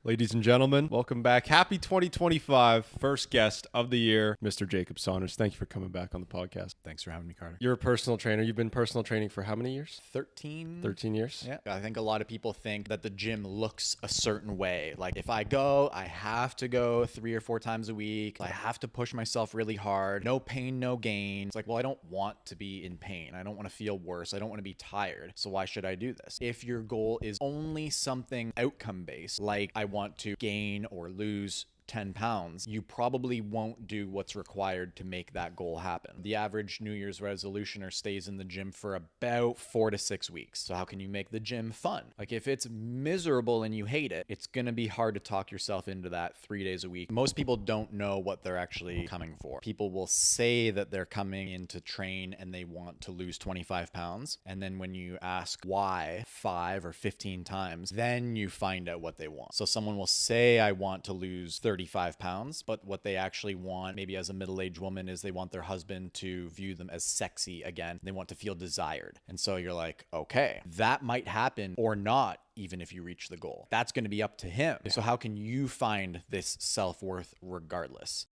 Ladies and gentlemen, welcome back. Happy 2025. First guest of the year, Mr. Jacob Saunders. Thank you for coming back on the podcast. Thanks for having me, Carter. You're a personal trainer. You've been personal training for how many years? 13 years? Yeah. I think a lot of people think that the gym looks a certain way. Like if I go, I have to go 3 or 4 times a week. I have to push myself really hard. No pain, no gain. It's like, well, I don't want to be in pain. I don't want to feel worse. I don't want to be tired. So why should I do this? If your goal is only something outcome based, like I want to gain or lose 10 pounds, you probably won't do what's required to make that goal happen. The average New Year's resolutioner stays in the gym for about 4 to 6 weeks. So how can you make the gym fun? Like if it's miserable and you hate it, it's going to be hard to talk yourself into that 3 days a week. Most people don't know what they're actually coming for. People will say that they're coming in to train and they want to lose 25 pounds. And then when you ask why 5 or 15 times, then you find out what they want. So someone will say, I want to lose 35 pounds, but what they actually want, maybe as a middle-aged woman, is they want their husband to view them as sexy again. They want to feel desired. And so you're like, okay, that might happen or not, even if you reach the goal. That's going to be up to him. So how can you find this self-worth regardless?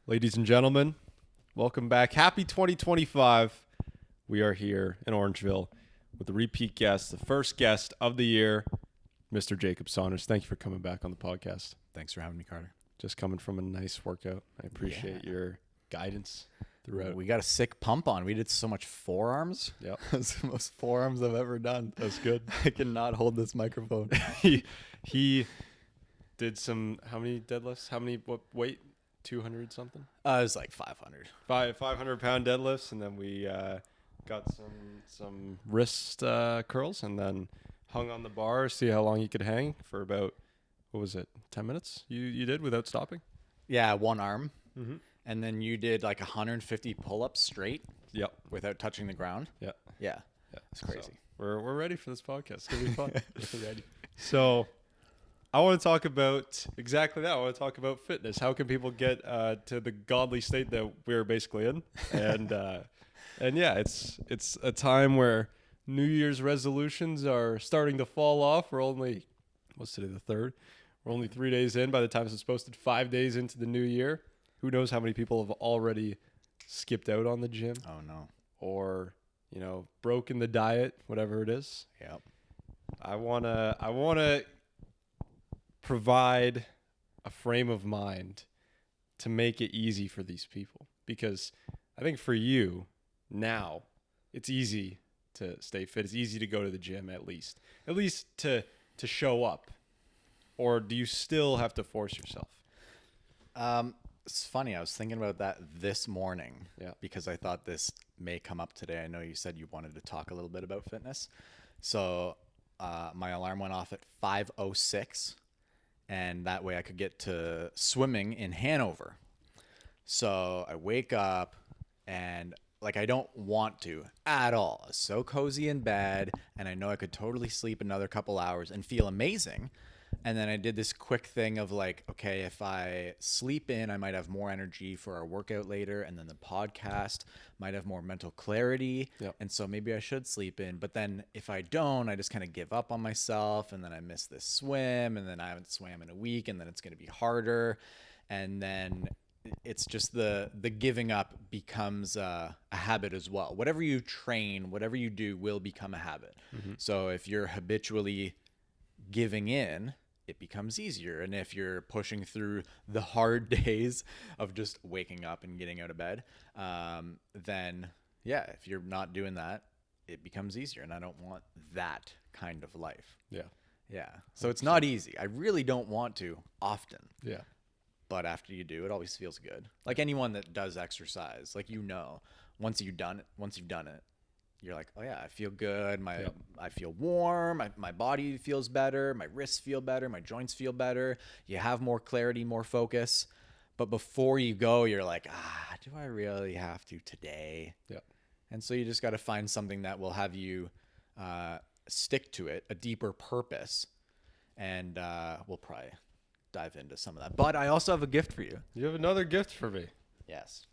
Ladies and gentlemen, welcome back. Happy 2025. We are here in Orangeville with the repeat guest, the first guest of the year, Mr. Jacob Saunders. Thank you for coming back on the podcast. Thanks for having me, Carter. Just coming from a nice workout. I appreciate your guidance throughout. We got a sick pump on. We did so much forearms. Yep. That's the most forearms I've ever done. That's good. I cannot hold this microphone. he did some, how many deadlifts? What weight? 200 something? It was like 500. 500 pound deadlifts. And then we got some wrist curls and then hung on the bar, see how long you could hang for about, what was it, 10 minutes you did without stopping? Yeah, one arm. Mm-hmm. And then you did like 150 pull-ups straight. Yep. Without touching the ground. Yeah. Yeah. It's crazy. So we're ready for this podcast. It's going to be fun. We're ready. So I want to talk about exactly that. I want to talk about fitness. How can people get to the godly state that we're basically in? And yeah, it's a time where New Year's resolutions are starting to fall off. We're only, what's today, the 3rd? We're only 3 days in by the time this is posted, 5 days into the new year. Who knows how many people have already skipped out on the gym Oh, no. or, broken the diet, whatever it is. Yep. I want to provide a frame of mind to make it easy for these people, because I think for you now it's easy to stay fit. It's easy to go to the gym, at least to show up. Or do you still have to force yourself? It's funny. I was thinking about that this morning. Yeah. Because I thought this may come up today. I know you said you wanted to talk a little bit about fitness. So my alarm went off at 5:06, and that way I could get to swimming in Hanover. So I wake up and I don't want to at all. It's so cozy in bed, and I know I could totally sleep another couple hours and feel amazing. And then I did this quick thing of okay, if I sleep in, I might have more energy for our workout later, and then the podcast might have more mental clarity. Yep. And so maybe I should sleep in. But then if I don't, I just kind of give up on myself, and then I miss this swim, and then I haven't swam in a week, and then it's going to be harder. And then it's just the giving up becomes a habit as well. Whatever you train, whatever you do will become a habit. Mm-hmm. So if you're habitually giving in, it becomes easier. And if you're pushing through the hard days of just waking up and getting out of bed, then yeah, if you're not doing that, it becomes easier. And I don't want that kind of life. Yeah. Yeah. So it's not easy. I really don't want to often. Yeah. But after you do, it always feels good. Like anyone that does exercise, once you've done it, you're like, oh yeah, I feel good. I feel warm. My body feels better. My wrists feel better. My joints feel better. You have more clarity, more focus. But before you go, you're like, do I really have to today? Yeah. And so you just got to find something that will have you stick to it, a deeper purpose. And we'll probably dive into some of that. But I also have a gift for you. You have another gift for me. Yes.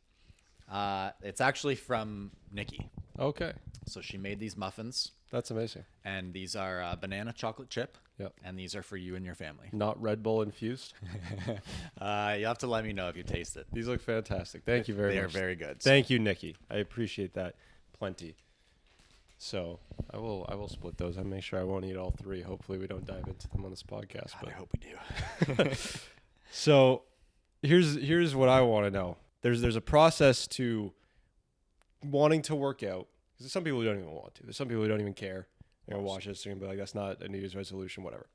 It's actually from Nikki. Okay. So she made these muffins. That's amazing. And these are banana chocolate chip. Yep. And these are for you and your family. Not Red Bull infused. You have to let me know if you taste it. These look fantastic. Thank you very much. They are very good. Thank you, Nikki. I appreciate that plenty. So I will split those. I'll make sure I won't eat all three. Hopefully we don't dive into them on this podcast. God, But I hope we do. so here's what I want to know. There's a process to wanting to work out. Because there's some people who don't even want to. There's some people who don't even care. They're going to watch this and be like, that's not a New Year's resolution, whatever.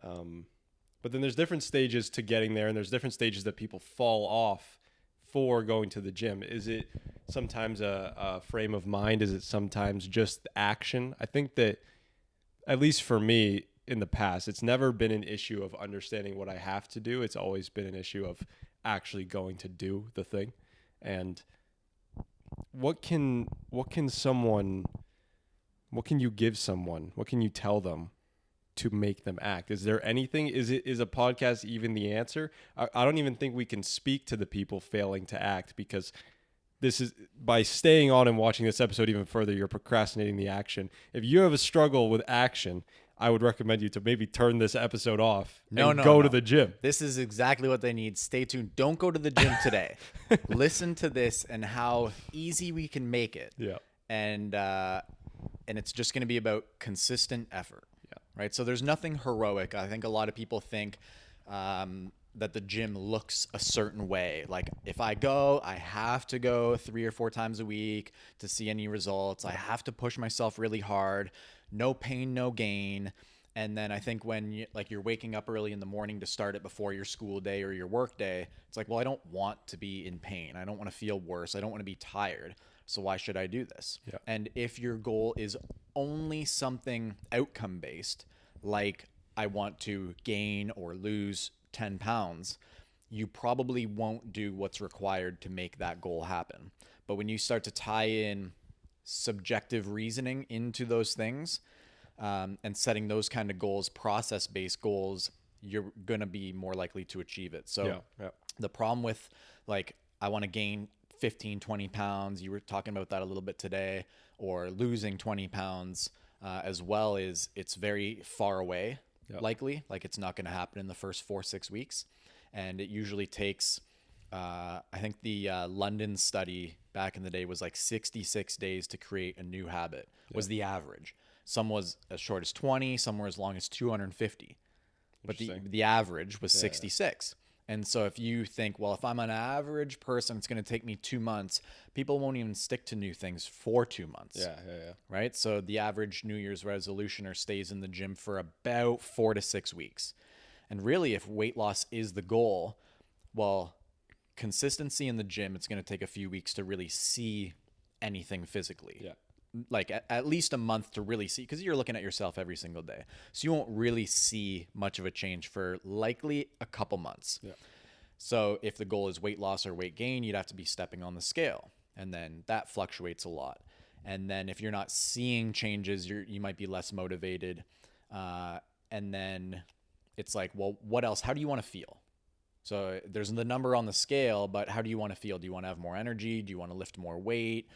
But then there's different stages to getting there, and there's different stages that people fall off for going to the gym. Is it sometimes a frame of mind? Is it sometimes just action? I think that, at least for me in the past, it's never been an issue of understanding what I have to do. It's always been an issue of actually going to do the thing. And what can you give someone? What can you tell them to make them act? Is there anything? Is a podcast even the answer? I don't even think we can speak to the people failing to act, because this is, by staying on and watching this episode even further, you're procrastinating the action. If you have a struggle with action, I would recommend you to maybe turn this episode off and go to the gym. This is exactly what they need. Stay tuned. Don't go to the gym today. Listen to this and how easy we can make it. Yeah. And it's just going to be about consistent effort. Yeah. Right. So there's nothing heroic. I think a lot of people think that the gym looks a certain way. Like, if I go, I have to go 3 or 4 times a week to see any results. I have to push myself really hard. No pain, no gain. And then I think when you're waking up early in the morning to start it before your school day or your work day, it's like, well, I don't want to be in pain. I don't want to feel worse. I don't want to be tired. So why should I do this? Yeah. And if your goal is only something outcome based, like I want to gain or lose 10 pounds, you probably won't do what's required to make that goal happen. But when you start to tie in subjective reasoning into those things, and setting those kind of goals, process-based goals, you're going to be more likely to achieve it. So the problem with, like, I want to gain 15, 20 pounds, you were talking about that a little bit today, or losing 20 pounds as well, is it's very far away, likely. Like, it's not going to happen in the first 4-6 weeks. And it usually takes, I think the London study back in the day was like 66 days to create a new habit was the average. Some was as short as 20, some were as long as 250. But the average was 66. And so if you think, well, if I'm an average person, it's going to take me 2 months, people won't even stick to new things for 2 months. Yeah. Right? So the average New Year's resolutioner stays in the gym for about 4 to 6 weeks. And really, if weight loss is the goal, well, consistency in the gym, it's going to take a few weeks to really see anything physically. Yeah. Like at least a month to really see, because you're looking at yourself every single day. So you won't really see much of a change for likely a couple months. Yeah. So if the goal is weight loss or weight gain, you'd have to be stepping on the scale. And then that fluctuates a lot. And then if you're not seeing changes, you might be less motivated. And then it's like, well, what else? How do you want to feel? So there's the number on the scale, but how do you want to feel? Do you want to have more energy? Do you want to lift more weight?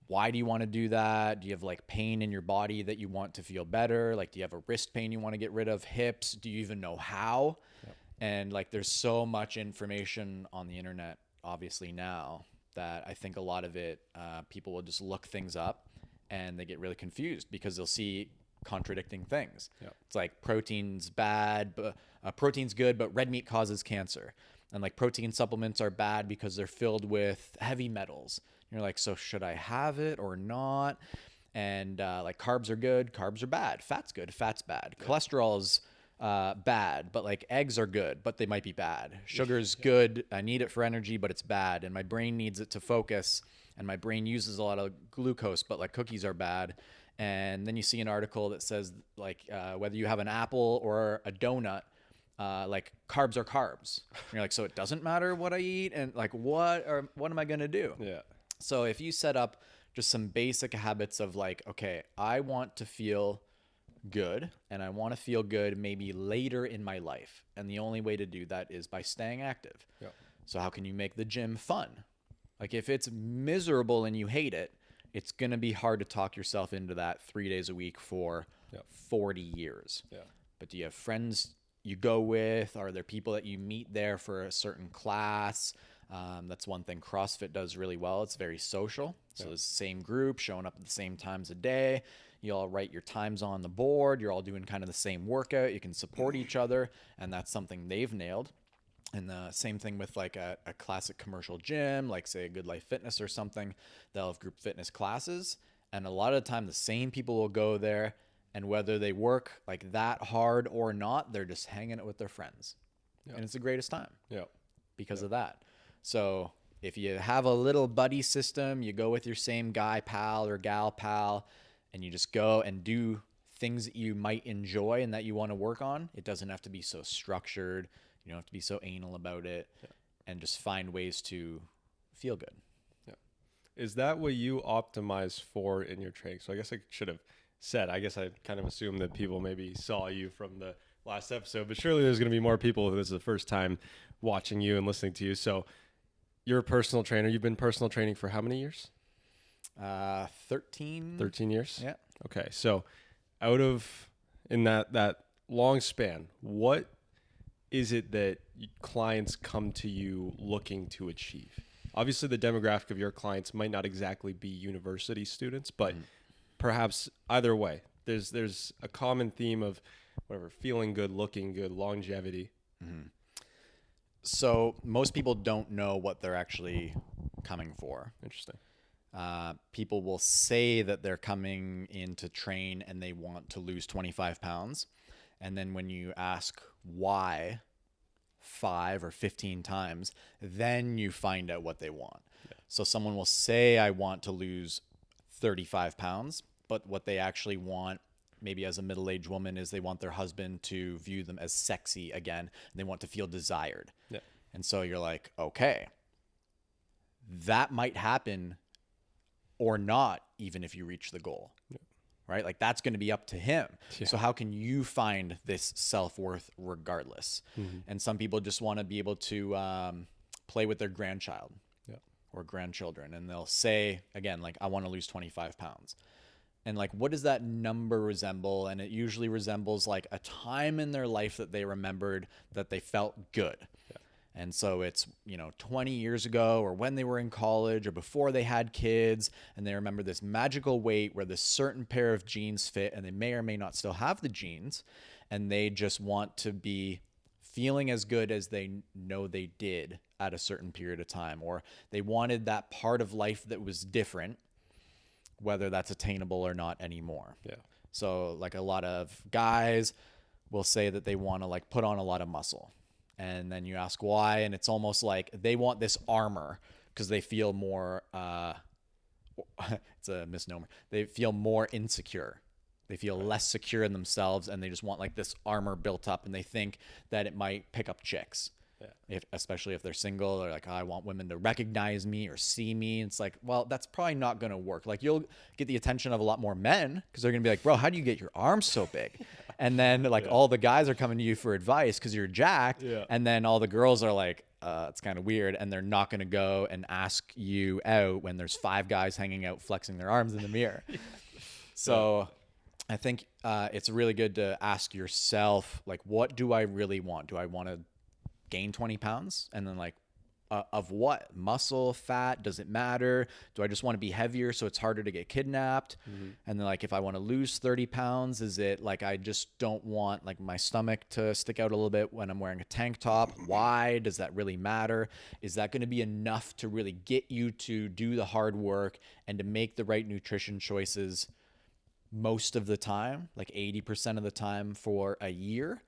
Why do you want to do that? Do you have like pain in your body that you want to feel better? Like, do you have a wrist pain you want to get rid of? Hips? Do you even know how? Yep. And like, there's so much information on the internet, obviously now, that I think a lot of it, people will just look things up and they get really confused because they'll see contradicting things. Yep. It's like protein's bad, but protein's good, but red meat causes cancer. And like, protein supplements are bad because they're filled with heavy metals. You're like, so should I have it or not? And like, carbs are good, carbs are bad. Fat's good, fat's bad. Cholesterol's bad, but like, eggs are good, but they might be bad. Sugar's good, I need it for energy, but it's bad. And my brain needs it to focus, and my brain uses a lot of glucose, but like, cookies are bad. And then you see an article that says like, whether you have an apple or a donut, like, carbs are carbs. And you're like, so it doesn't matter what I eat, and like, what am I gonna do? Yeah. So if you set up just some basic habits of like, okay, I want to feel good, and I want to feel good maybe later in my life. And the only way to do that is by staying active. Yeah. So how can you make the gym fun? Like, if it's miserable and you hate it, it's going to be hard to talk yourself into that 3 days a week for 40 years. Yeah. But do you have friends you go with? Are there people that you meet there for a certain class? That's one thing CrossFit does really well. It's very social. So it's the same group showing up at the same times a day. You all write your times on the board. You're all doing kind of the same workout. You can support each other. And that's something they've nailed. And the same thing with like a classic commercial gym, like say a Good Life Fitness or something. They'll have group fitness classes. And a lot of the time the same people will go there. And whether they work like that hard or not, they're just hanging out with their friends. And it's the greatest time because of that. So if you have a little buddy system, you go with your same guy pal or gal pal, and you just go and do things that you might enjoy and that you want to work on. It doesn't have to be so structured. You don't have to be so anal about it, and just find ways to feel good. Yeah. Is that what you optimize for in your training? So I guess I should have said, I guess I kind of assumed that people maybe saw you from the last episode, but surely there's going to be more people who this is the first time watching you and listening to you. So you're a personal trainer. You've been personal training for how many years? 13. 13 years? Yeah. Okay. So in that long span, what is it that clients come to you looking to achieve? Obviously, the demographic of your clients might not exactly be university students, but perhaps either way, there's a common theme of whatever, feeling good, looking good, longevity. So most people don't know what they're actually coming for. Interesting. People will say that they're coming in to train and they want to lose 25 pounds. And then when you ask why 5 or 15 times, then you find out what they want. So someone will say, I want to lose 35 pounds, but what they actually want, maybe as a middle-aged woman, is they want their husband to view them as sexy again. And they want to feel desired. Yeah. And so you're like, okay, that might happen or not, even if you reach the goal. Right? Like that's going to be up to him. So how can you find this self-worth regardless? And some people just want to be able to play with their grandchild or grandchildren. And they'll say, again, like, I want to lose 25 pounds. And like, what does that number resemble? And it usually resembles like a time in their life that they remembered that they felt good. And so it's, 20 years ago or when they were in college or before they had kids, and they remember this magical weight where this certain pair of jeans fit, and they may or may not still have the jeans, and they just want to be feeling as good as they know they did at a certain period of time, or they wanted that part of life that was different, whether that's attainable or not anymore. So like a lot of guys will say that they want to like put on a lot of muscle. And then you ask why, and it's almost like they want this armor because they feel more, it's a misnomer. They feel more insecure. They feel less secure in themselves, and they just want like this armor built up, and they think that it might pick up chicks. Especially if they're single, or like, oh, I want women to recognize me or see me. It's like, well, that's probably not going to work. Like you'll get the attention of a lot more men because they're going to be like, bro, how do you get your arms so big? And then like all the guys are coming to you for advice because you're jacked. And then all the girls are like, it's kind of weird. And they're not going to go and ask you out when there's 5 guys hanging out flexing their arms in the mirror. So I think it's really good to ask yourself, like, what do I really want? Do I want to gain 20 pounds? And then like, of what? Muscle, fat, does it matter? Do I just want to be heavier so it's harder to get kidnapped? And then like, if I want to lose 30 pounds, is it like, I just don't want like my stomach to stick out a little bit when I'm wearing a tank top? Why does that really matter? Is that going to be enough to really get you to do the hard work and to make the right nutrition choices most of the time, like 80% of the time for a year?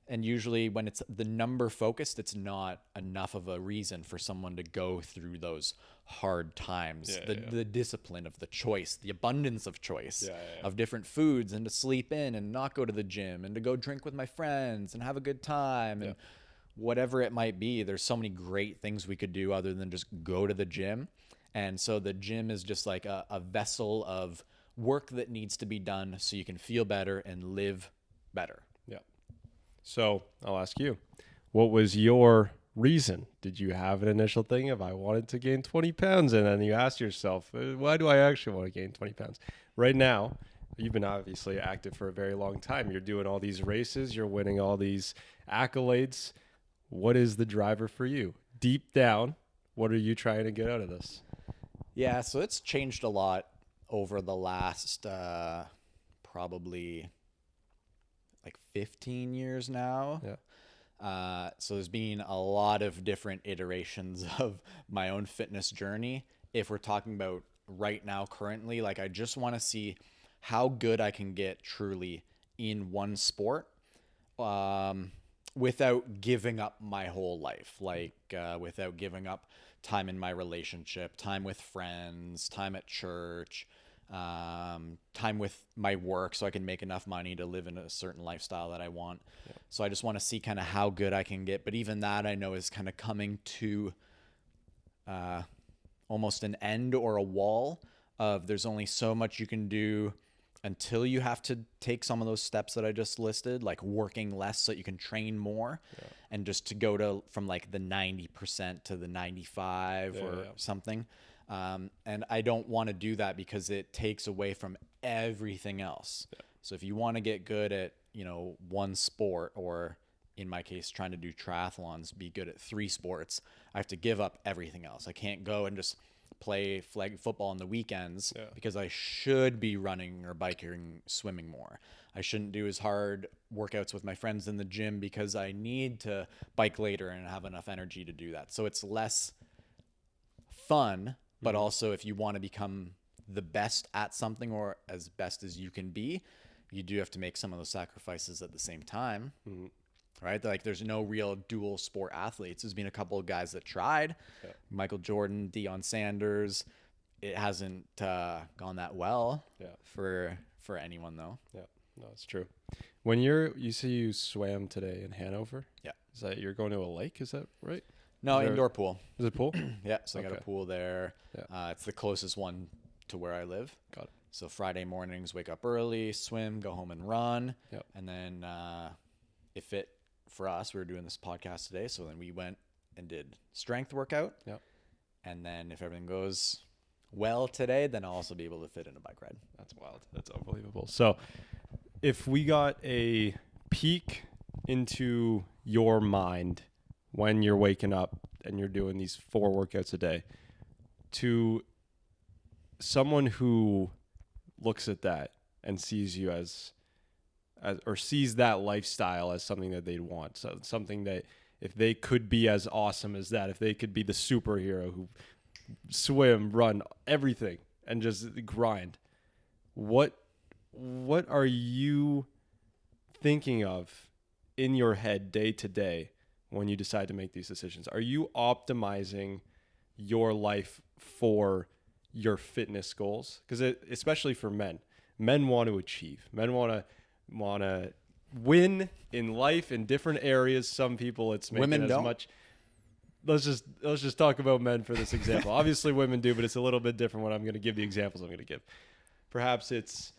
And usually when it's the number focused, it's not enough of a reason for someone to go through those hard times. The discipline of the choice, the abundance of choice of different foods, and to sleep in and not go to the gym, and to go drink with my friends and have a good time and whatever it might be. There's so many great things we could do other than just go to the gym. And so the gym is just like a vessel of work that needs to be done so you can feel better and live better. So I'll ask you, what was your reason? Did you have an initial thing of I wanted to gain 20 pounds, and then you asked yourself, why do I actually want to gain 20 pounds? Right now, you've been obviously active for a very long time. You're doing all these races. You're winning all these accolades. What is the driver for you? Deep down, what are you trying to get out of this? Yeah, so it's changed a lot over the last probably like 15 years now. Yeah. So there's been a lot of different iterations of my own fitness journey. If we're talking about right now, currently, like I just want to see how good I can get truly in one sport without giving up my whole life, like without giving up time in my relationship, time with friends, time at church, time with my work so I can make enough money to live in a certain lifestyle that I want. Yeah. So I just want to see kind of how good I can get. But even that I know is kind of coming to almost an end or a wall of there's only so much you can do until you have to take some of those steps that I just listed, like working less so you can train more. Yeah. And just to go to from like the 90% to the 95 or something. And I don't want to do that because it takes away from everything else. Yeah. So if you want to get good at, one sport, or in my case, trying to do triathlons, be good at 3 sports, I have to give up everything else. I can't go and just play flag football on the weekends because I should be running or biking, swimming more. I shouldn't do as hard workouts with my friends in the gym because I need to bike later and have enough energy to do that. So it's less fun, but also if you want to become the best at something or as best as you can be, you do have to make some of those sacrifices at the same time. Mm-hmm. Right? Like there's no real dual sport athletes. There's been a couple of guys that tried, Michael Jordan, Saunders. It hasn't gone that well for anyone though. Yeah, no, it's true. When you say you swam today in Hanover. Yeah. Is that you're going to a lake? Is that right? No, indoor pool. Is it pool? Yeah. So I got a pool there. Yeah. It's the closest one to where I live. Got it. So Friday mornings, wake up early, swim, go home and run. Yep. And then for us, we were doing this podcast today, so then we went and did strength workout. Yep. And then if everything goes well today, then I'll also be able to fit in a bike ride. That's wild. That's unbelievable. So if we got a peek into your mind when you're waking up and you're doing these 4 workouts a day, to someone who looks at that and sees you as or sees that lifestyle as something that they'd want. So something that if they could be as awesome as that, if they could be the superhero who swim, run, everything, and just grind, what are you thinking of in your head day to day when you decide to make these decisions? Are you optimizing your life for your fitness goals? Because especially for men want to achieve. Men want to win in life in different areas. Some people it's making women as don't. Much. Let's just talk about men for this example. Obviously, women do, but it's a little bit different when I'm going to give the examples I'm going to give. Perhaps it's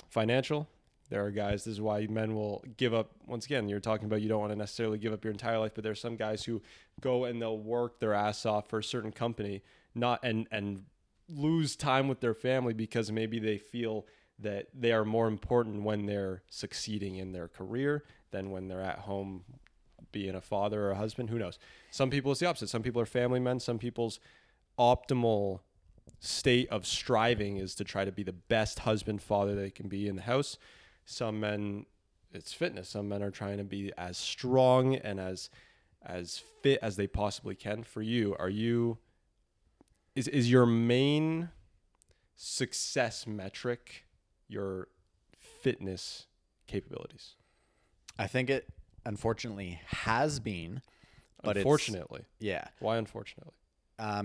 financial. There are guys. This is why men will give up. Once again, you're talking about you don't want to necessarily give up your entire life, but there's some guys who go and they'll work their ass off for a certain company, and lose time with their family because maybe they feel that they are more important when they're succeeding in their career than when they're at home being a father or a husband. Who knows? Some people it's the opposite. Some people are family men. Some people's optimal state of striving is to try to be the best husband, father they can be in the house. Some men, it's fitness. Some men are trying to be as strong and as fit as they possibly can. For you, is your main success metric your fitness capabilities? I think it unfortunately has been, but unfortunately, yeah. Why unfortunately?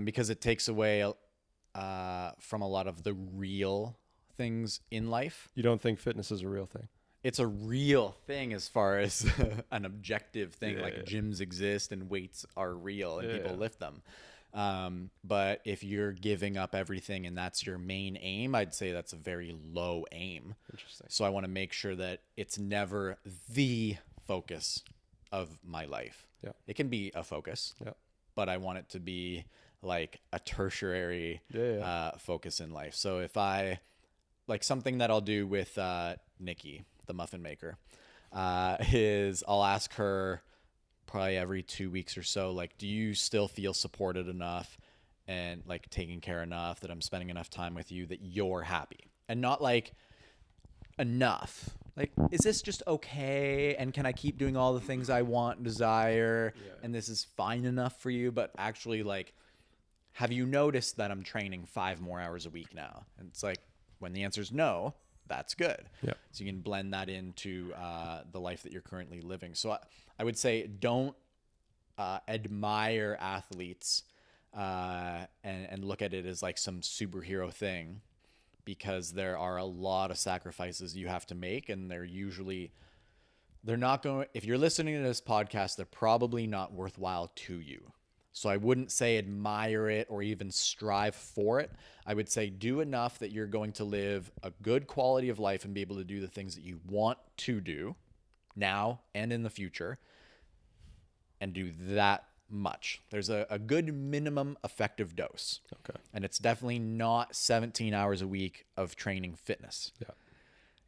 Because it takes away from a lot of the real things in life. You don't think fitness is a real thing? It's a real thing as far as an objective thing. Gyms exist and weights are real and people lift them. But if you're giving up everything and that's your main aim, I'd say that's a very low aim. Interesting. So I want to make sure that it's never the focus of my life. Yeah. It can be a focus. Yeah. But I want it to be like a tertiary focus in life. So if I like something that I'll do with Nikki, the muffin maker, is I'll ask her probably every 2 weeks or so, like, do you still feel supported enough and like taken care enough that I'm spending enough time with you that you're happy? And not like enough. Like, is this just okay? And can I keep doing all the things I want and desire? Yeah. And this is fine enough for you? But actually, like, have you noticed that I'm training 5 more hours a week now? And it's like, when the answer is no, that's good. Yeah. So you can blend that into the life that you're currently living. So I would say don't admire athletes and look at it as like some superhero thing, because there are a lot of sacrifices you have to make, and they're not going, if you're listening to this podcast, they're probably not worthwhile to you. So I wouldn't say admire it or even strive for it. I would say do enough that you're going to live a good quality of life and be able to do the things that you want to do now and in the future, and do that much. There's a good minimum effective dose. Okay. And it's definitely not 17 hours a week of training fitness. Yeah.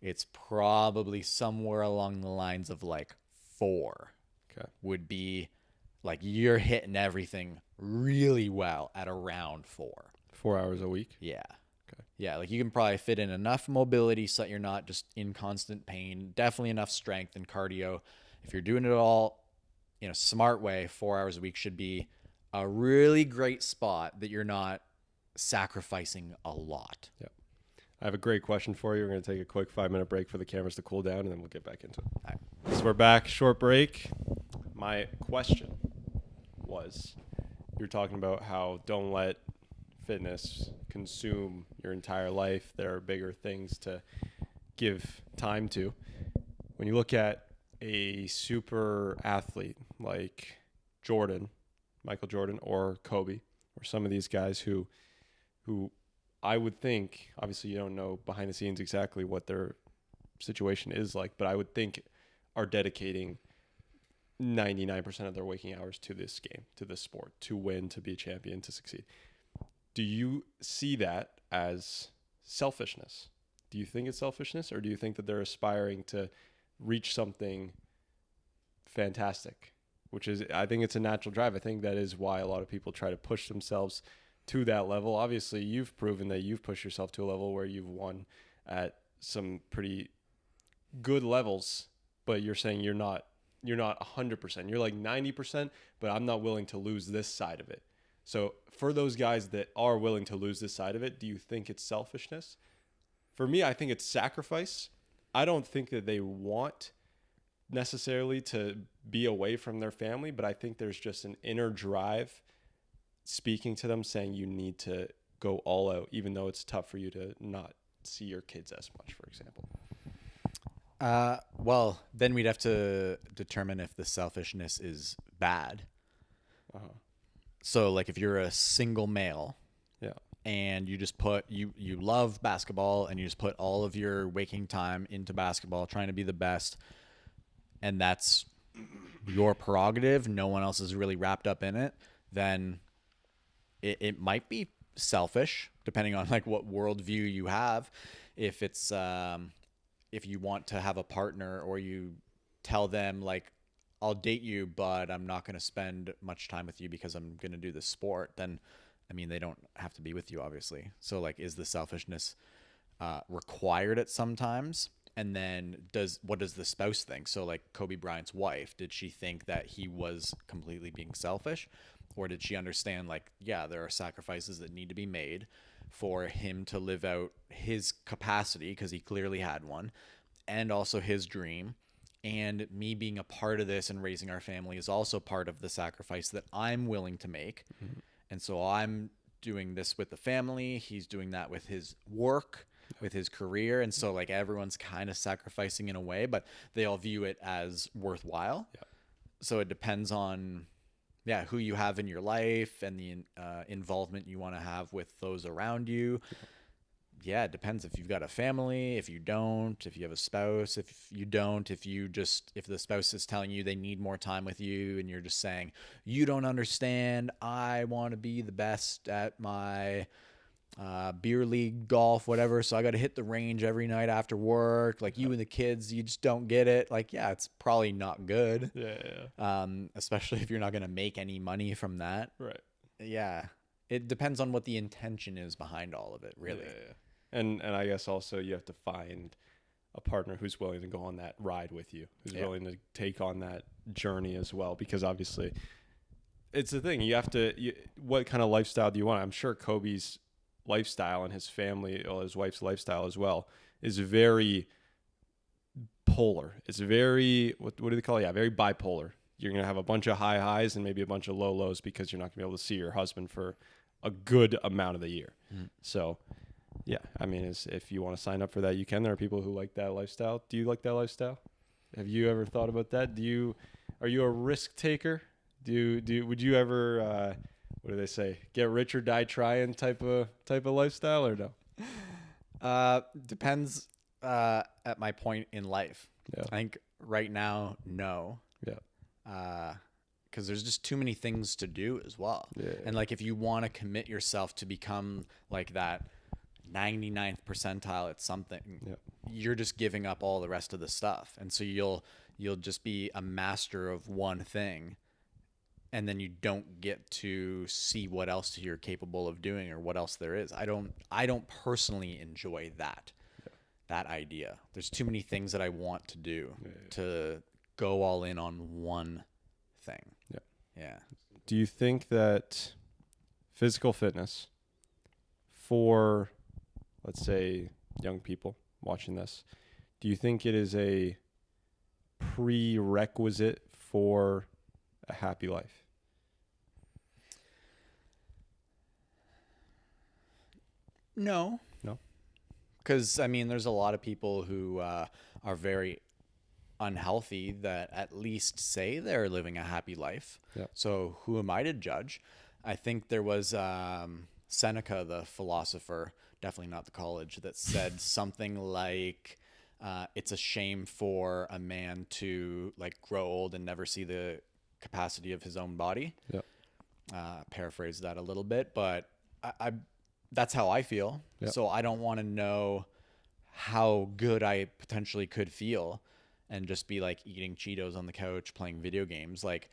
It's probably somewhere along the lines of like 4 would be like you're hitting everything really well at around 4. 4 hours a week. Yeah. Okay. Yeah. Like you can probably fit in enough mobility so that you're not just in constant pain, definitely enough strength and cardio. If you're doing it all in a smart way, 4 hours a week should be a really great spot that you're not sacrificing a lot. Yeah. I have a great question for you. We're going to take a quick 5-minute break for the cameras to cool down, and then we'll get back into it. All right. So we're back. Short break. My question was, you're talking about how don't let fitness consume your entire life. There are bigger things to give time to. When you look at a super athlete like Michael Jordan, or Kobe, or some of these guys who I would think, obviously you don't know behind the scenes exactly what their situation is like, but I would think are dedicating 99% of their waking hours to this game, to this sport, to win, to be a champion, to succeed. Do you see that as selfishness? Do you think it's selfishness, or do you think that they're aspiring to reach something fantastic, which is, I think it's a natural drive. I think that is why a lot of people try to push themselves to that level. Obviously, you've proven that you've pushed yourself to a level where you've won at some pretty good levels, but you're saying you're not 100%. You're like 90%, but I'm not willing to lose this side of it. So for those guys that are willing to lose this side of it, do you think it's selfishness? For me, I think it's sacrifice. I don't think that they want necessarily to be away from their family, but I think there's just an inner drive speaking to them saying you need to go all out, even though it's tough for you to not see your kids as much, for example. Well, then we'd have to determine if the selfishness is bad. Uh-huh. So like if you're a single male, Yeah. and you just put, you love basketball and you just put all of your waking time into basketball, trying to be the best, and that's your prerogative, no one else is really wrapped up in it, then it might be selfish, depending on like what worldview you have. If it's if you want to have a partner, or you tell them like, I'll date you, but I'm not going to spend much time with you because I'm going to do this sport, then I mean, they don't have to be with you, obviously. So like, is the selfishness required at some times? And then what does the spouse think? So like Kobe Bryant's wife, did she think that he was completely being selfish? Or did she understand like, yeah, there are sacrifices that need to be made for him to live out his capacity, because he clearly had one, and also his dream. And me being a part of this and raising our family is also part of the sacrifice that I'm willing to make. Mm-hmm. And so I'm doing this with the family. He's doing that with his work, with his career. And so like everyone's kind of sacrificing in a way, but they all view it as worthwhile. Yeah. So it depends on, who you have in your life and the involvement you want to have with those around you. yeah, it depends if you've got a family, if you don't, if you have a spouse, if you don't, if the spouse is telling you they need more time with you and you're just saying, you don't understand, I want to be the best at my beer league, golf, whatever, so I got to hit the range every night after work. Like you and the kids, you just don't get it. Like, yeah, it's probably not good. Yeah. Especially if you're not going to make any money from that. Right. Yeah. It depends on what the intention is behind all of it, really. Yeah. And I guess also you have to find a partner who's willing to go on that ride with you, who's willing to take on that journey as well. Because obviously, it's the thing. You have to. What kind of lifestyle do you want? I'm sure Kobe's lifestyle and his family, or his wife's lifestyle as well, is very polar. It's very what do they call it? Yeah, very bipolar. You're gonna have a bunch of high highs and maybe a bunch of low lows because you're not gonna be able to see your husband for a good amount of the year. So. Yeah, I mean, if you want to sign up for that, you can. There are people who like that lifestyle. Do you like that lifestyle? Have you ever thought about that? Are you a risk taker? Would you ever what do they say? Get rich or die trying type of lifestyle, or no? Depends at my point in life. Yeah. I think right now, no. Yeah. Because there's just too many things to do as well. Yeah. And like if you want to commit yourself to become like that 99th percentile at something, you're just giving up all the rest of the stuff. And so you'll just be a master of one thing, and then you don't get to see what else you're capable of doing or what else there is. I don't personally enjoy that idea. There's too many things that I want to do to go all in on one thing. Yeah. Do you think that physical fitness for, let's say, young people watching this, do you think it is a prerequisite for a happy life? No. Because, I mean, there's a lot of people who are very unhealthy that at least say they're living a happy life. Yep. So who am I to judge? I think there was Seneca, the philosopher, definitely not the college, that said something like, it's a shame for a man to like grow old and never see the capacity of his own body. Yep. Paraphrase that a little bit, but I that's how I feel. Yep. So I don't want to know how good I potentially could feel and just be like eating Cheetos on the couch, playing video games. Like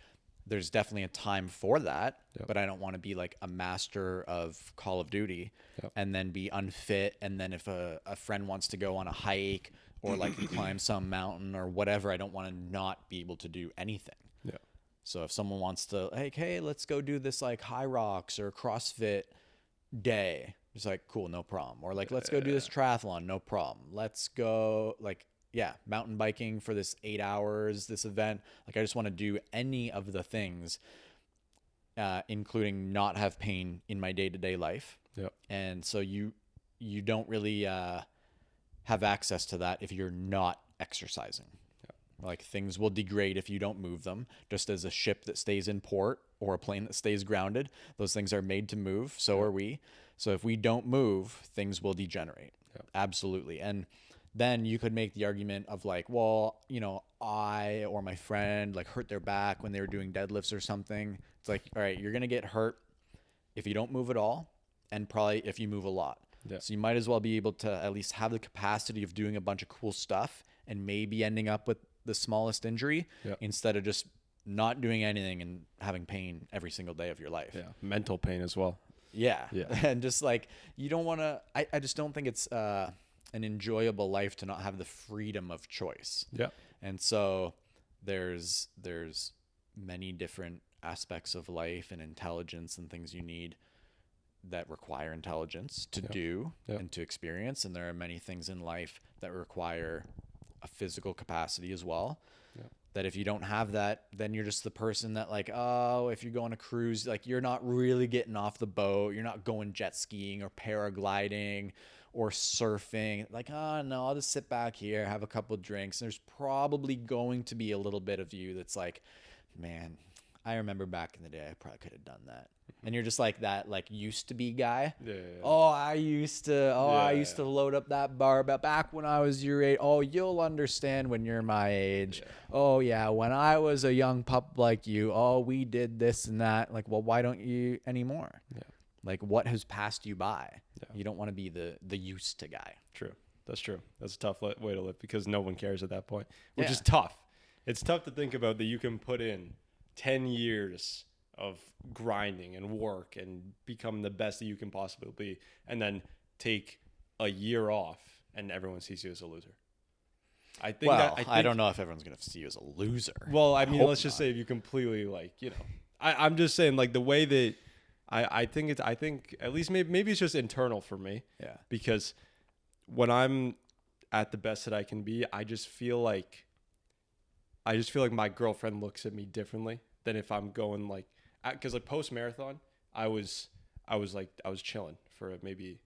there's definitely a time for that, but I don't want to be like a master of Call of Duty and then be unfit. And then if a friend wants to go on a hike or like climb some mountain or whatever, I don't want to not be able to do anything. Yeah. So if someone wants to like, hey, let's go do this like high rocks or CrossFit day, it's like, cool, no problem. Or like, let's go do this triathlon, no problem. Let's go like, mountain biking for this 8 hours, this event. Like I just want to do any of the things, including not have pain in my day-to-day life. Yep. And so you don't really have access to that if you're not exercising. Like things will degrade if you don't move them, just as a ship that stays in port or a plane that stays grounded. Those things are made to move. So are we. So if we don't move, things will degenerate. Absolutely. And then you could make the argument of like, well, you know, I or my friend like hurt their back when they were doing deadlifts or something. It's like, all right, you're going to get hurt if you don't move at all and probably if you move a lot. Yeah. So you might as well be able to at least have the capacity of doing a bunch of cool stuff and maybe ending up with the smallest injury instead of just not doing anything and having pain every single day of your life. Yeah. Mental pain as well. Yeah. And just like, you don't want to, I just don't think it's an enjoyable life to not have the freedom of choice. Yeah. And so there's many different aspects of life and intelligence and things you need that require intelligence to do and to experience. And there are many things in life that require a physical capacity as well. That if you don't have that, then you're just the person that like, oh, if you're going to cruise, like you're not really getting off the boat. You're not going jet skiing or paragliding or surfing. Like, oh no, I'll just sit back here, have a couple of drinks. And there's probably going to be a little bit of you that's like, man, I remember back in the day, I probably could have done that. And you're just like that, like used to be guy. Yeah. Oh, I used to load up that barbell back when I was your age. Oh, you'll understand when you're my age. Yeah. Oh yeah, when I was a young pup like you. Oh, we did this and that. Like, well, why don't you anymore? Yeah. Like, what has passed you by? Yeah. You don't want to be the used to guy. True. That's true. That's a tough way to live because no one cares at that point, which Yeah. is tough. It's tough to think about that you can put in 10 years of grinding and work and become the best that you can possibly be, and then take a year off and everyone sees you as a loser. I don't know if everyone's going to see you as a loser. Well, I mean, hope let's just not. say if you completely I'm just saying like the way that I think at least maybe it's just internal for me. Yeah. Because when I'm at the best that I can be, I just feel like my girlfriend looks at me differently than if I'm going like, because like post marathon, I was chilling for maybe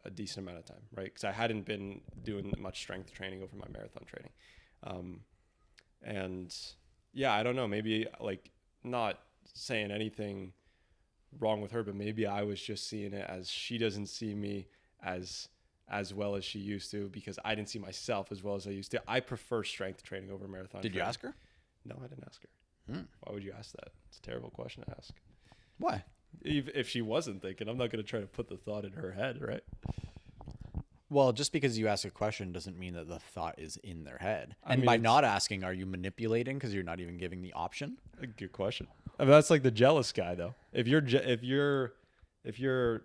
a decent amount of time, right? Because I hadn't been doing much strength training over my marathon training, and yeah, I don't know, maybe like not saying anything wrong with her, but maybe I was just seeing it as she doesn't see me as well as she used to because I didn't see myself as well as I used to. I prefer strength training over marathon. Did you ask her? No, I didn't ask her. Why would you ask that? It's a terrible question to ask. Why? If she wasn't thinking, I'm not going to try to put the thought in her head, right? Well, just because you ask a question doesn't mean that the thought is in their head. I And mean, by it's- not asking, are you manipulating because you're not even giving the option? A good question. I mean, that's like the jealous guy, though. If you're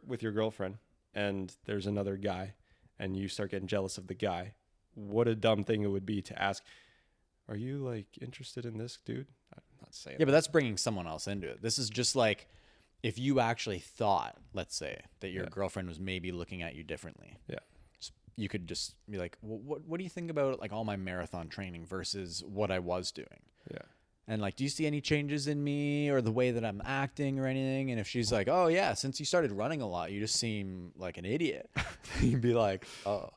with your girlfriend and there's another guy, and you start getting jealous of the guy, what a dumb thing it would be to ask. Are you like interested in this dude? I'm not saying. Yeah, but that's bringing someone else into it. This is just like if you actually thought, let's say, that your girlfriend was maybe looking at you differently. Yeah. You could just be like, well, what do you think about like all my marathon training versus what I was doing? Yeah. And like, do you see any changes in me or the way that I'm acting or anything? And if she's like, oh yeah, since you started running a lot, you just seem like an idiot. You'd be like, oh,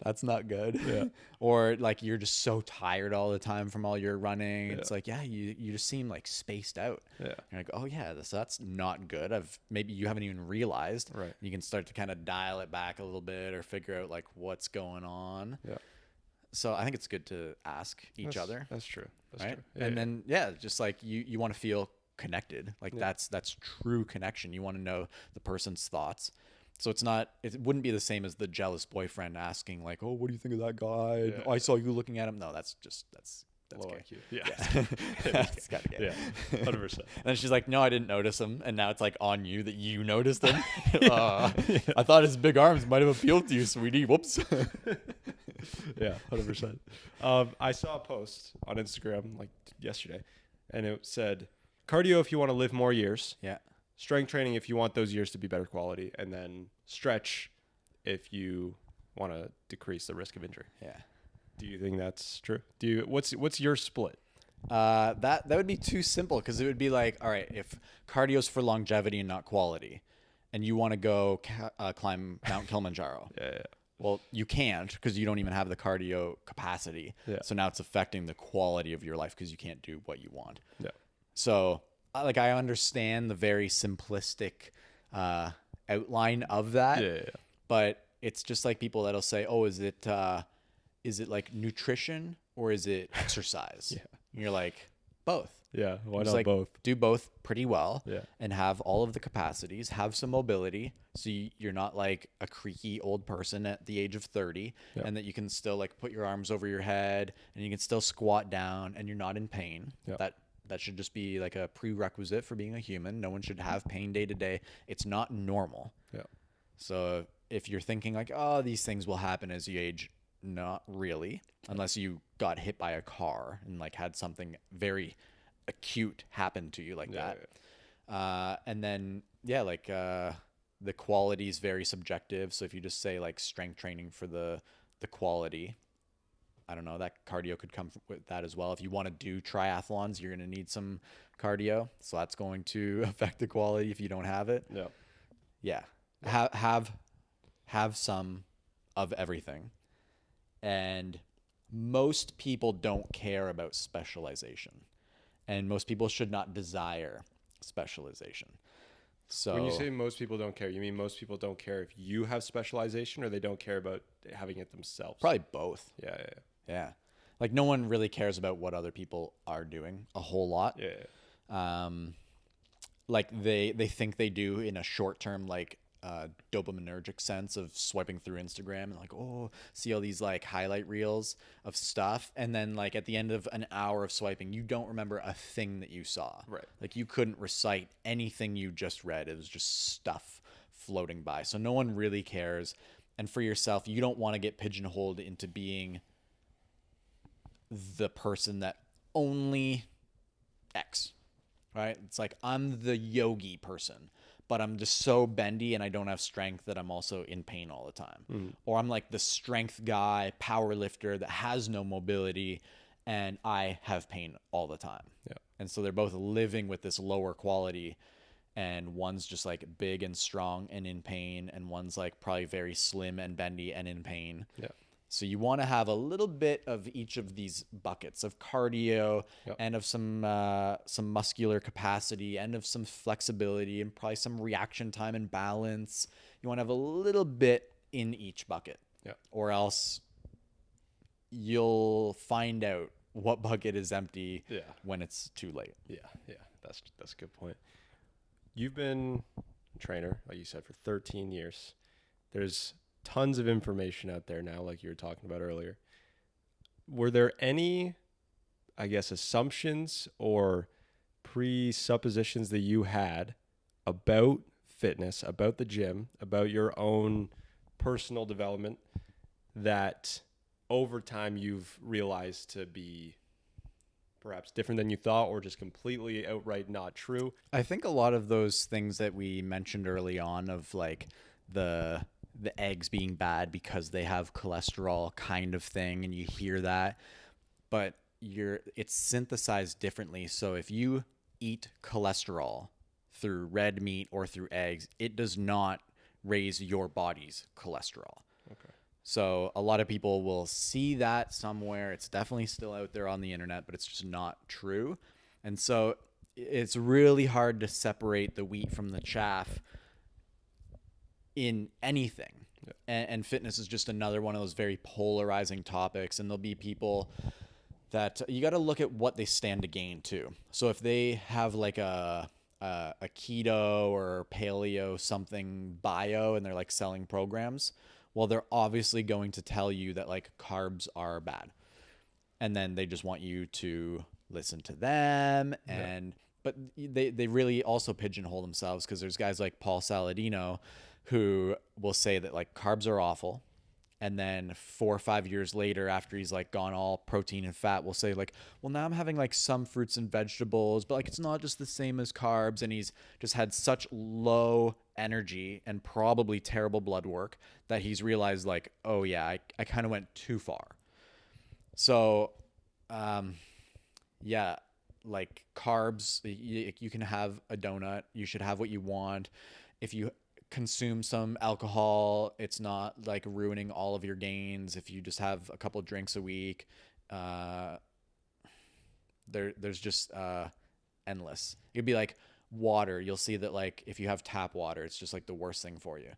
that's not good. Yeah. Or like, you're just so tired all the time from all your running. It's like, yeah, you just seem like spaced out. Yeah. You're like, oh yeah, that's not good. Maybe you haven't even realized. Right. You can start to kind of dial it back a little bit or figure out like what's going on. Yeah. So I think it's good to ask each other. That's true. That's right. true. Yeah, And then, just like you want to feel connected. Like that's true connection. You want to know the person's thoughts. So it wouldn't be the same as the jealous boyfriend asking like, oh, what do you think of that guy? Yeah. Oh, I saw you looking at him. No, that's low gay. IQ. Yeah. That's gotta get. Yeah. 100%. And then she's like, no, I didn't notice him. And now it's like on you that you noticed him. I thought his big arms might have appealed to you, sweetie. Whoops. Yeah, 100%. I saw a post on Instagram like yesterday, and it said, cardio if you want to live more years, Yeah. strength training if you want those years to be better quality, and then stretch if you want to decrease the risk of injury. Yeah. Do you think that's true? What's your split? That would be too simple because it would be like, all right, if cardio's for longevity and not quality, and you want to go climb Mount Kilimanjaro, Yeah. well, you can't because you don't even have the cardio capacity. Yeah. So now it's affecting the quality of your life because you can't do what you want. Yeah. So like I understand the very simplistic outline of that, Yeah. but it's just like people that'll say, oh, is it like nutrition or is it exercise? Yeah. And you're like, both. Yeah. Why Just not like both? do both pretty well. Yeah. And have all of the capacities, have some mobility, so you're not like a creaky old person at the age of 30, Yeah. and that you can still like put your arms over your head and you can still squat down and you're not in pain. Yeah. That should just be like a prerequisite for being a human. No one should have pain day to day. It's not normal. Yeah. So if you're thinking like, oh, these things will happen as you age, not really, unless you got hit by a car and like had something very acute happen to you like that. And then, the quality is very subjective. So if you just say like strength training for the quality, I don't know, that cardio could come with that as well. If you want to do triathlons, you're going to need some cardio. So that's going to affect the quality if you don't have it. Yeah. Yeah. Have some of everything. And most people don't care about specialization. and most people should not desire specialization. So When you say most people don't care, you mean most people don't care if you have specialization, or they don't care about having it themselves? probably both. Yeah, Yeah. Like no one really cares about what other people are doing a whole lot. yeah. Like they think they do in a short term, like dopaminergic sense of swiping through Instagram and like, oh, see all these like highlight reels of stuff. And then like at the end of an hour of swiping, you don't remember a thing that you saw. Right. Like you couldn't recite anything you just read. It was just stuff floating by. So no one really cares. And for yourself, you don't want to get pigeonholed into being the person that only X, right? It's like I'm the yogi person, but I'm just so bendy and I don't have strength that I'm also in pain all the time. Or I'm like the strength guy, power lifter that has no mobility and I have pain all the time. Yeah. And so they're both living with this lower quality, and one's just like big and strong and in pain, and one's like probably very slim and bendy and in pain. Yeah. So you want to have a little bit of each of these buckets of cardio Yep. and of some muscular capacity and of some flexibility and probably some reaction time and balance. You want to have a little bit in each bucket. Yeah. Or else you'll find out what bucket is empty Yeah. when it's too late. Yeah, that's a good point. You've been a trainer, like you said, for 13 years. There's tons of information out there now, like you were talking about earlier. Were there any, I guess, assumptions or presuppositions that you had about fitness, about the gym, about your own personal development that over time you've realized to be perhaps different than you thought, or just completely outright not true? I think a lot of those things that we mentioned early on of like the eggs being bad because they have cholesterol kind of thing, and you hear that, but it's synthesized differently. So if you eat cholesterol through red meat or through eggs, it does not raise your body's cholesterol. Okay. So a lot of people will see that somewhere. It's definitely still out there on the internet, but it's just not true. And so it's really hard to separate the wheat from the chaff in anything. Yeah. And fitness is just another one of those very polarizing topics. And there'll be people that you got to look at what they stand to gain too. So if they have like a keto or paleo something bio and they're like selling programs, well, they're obviously going to tell you that like carbs are bad. And then they just want you to listen to them. And but they really also pigeonhole themselves, because there's guys like Paul Saladino who will say that like carbs are awful. And then 4 or 5 years later, after he's like gone all protein and fat, will say like, well, now I'm having like some fruits and vegetables, but like it's not just the same as carbs. And he's just had such low energy and probably terrible blood work that he's realized like, oh yeah, I kind of went too far. So, yeah, like carbs, you can have a donut. You should have what you want. If you consume some alcohol, it's not like ruining all of your gains. If you just have a couple drinks a week, there's just endless. It'd be like water. You'll see that like if you have tap water, it's just like the worst thing for you.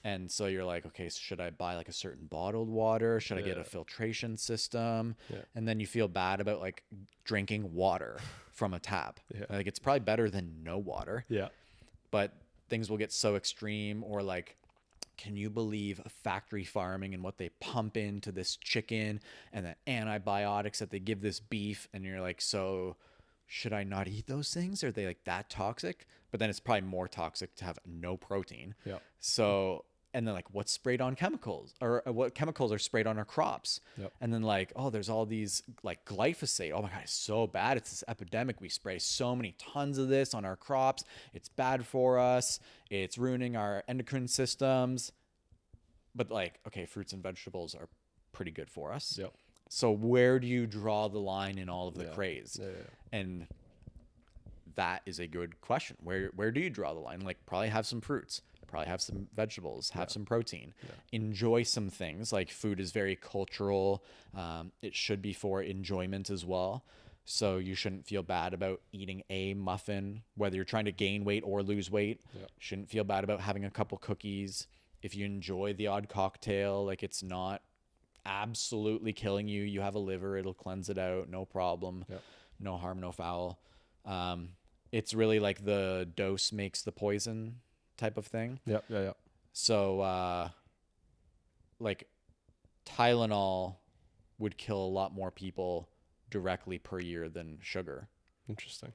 And so you're like, okay, so should I buy like a certain bottled water? Should I get a filtration system? Yeah. And then you feel bad about like drinking water from a tap. Yeah. Like it's probably better than no water. Yeah. But things will get so extreme. Or like, can you believe factory farming and what they pump into this chicken and the antibiotics that they give this beef? And you're like, so should I not eat those things? Are they like that toxic? But then it's probably more toxic to have no protein. Yeah. So, and then like what's sprayed on chemicals, or what chemicals are sprayed on our crops? Yep. And then like, oh, there's all these like glyphosate. Oh my God, it's so bad. It's this epidemic. We spray so many tons of this on our crops. It's bad for us. It's ruining our endocrine systems. But like, okay, fruits and vegetables are pretty good for us. Yep. So where do you draw the line in all of the craze? Yeah. And that is a good question. Where do you draw the line? Like probably have some fruits, probably have some vegetables, have some protein, enjoy some things. Like food is very cultural. It should be for enjoyment as well. So you shouldn't feel bad about eating a muffin, whether you're trying to gain weight or lose weight. Yep. Shouldn't feel bad about having a couple cookies. If you enjoy the odd cocktail, like it's not absolutely killing you. You have a liver, it'll cleanse it out, no problem. Yep. No harm, no foul. It's really like the dose makes the poison type of thing. Yep. Yeah. Yeah. So, like Tylenol would kill a lot more people directly per year than sugar. Interesting.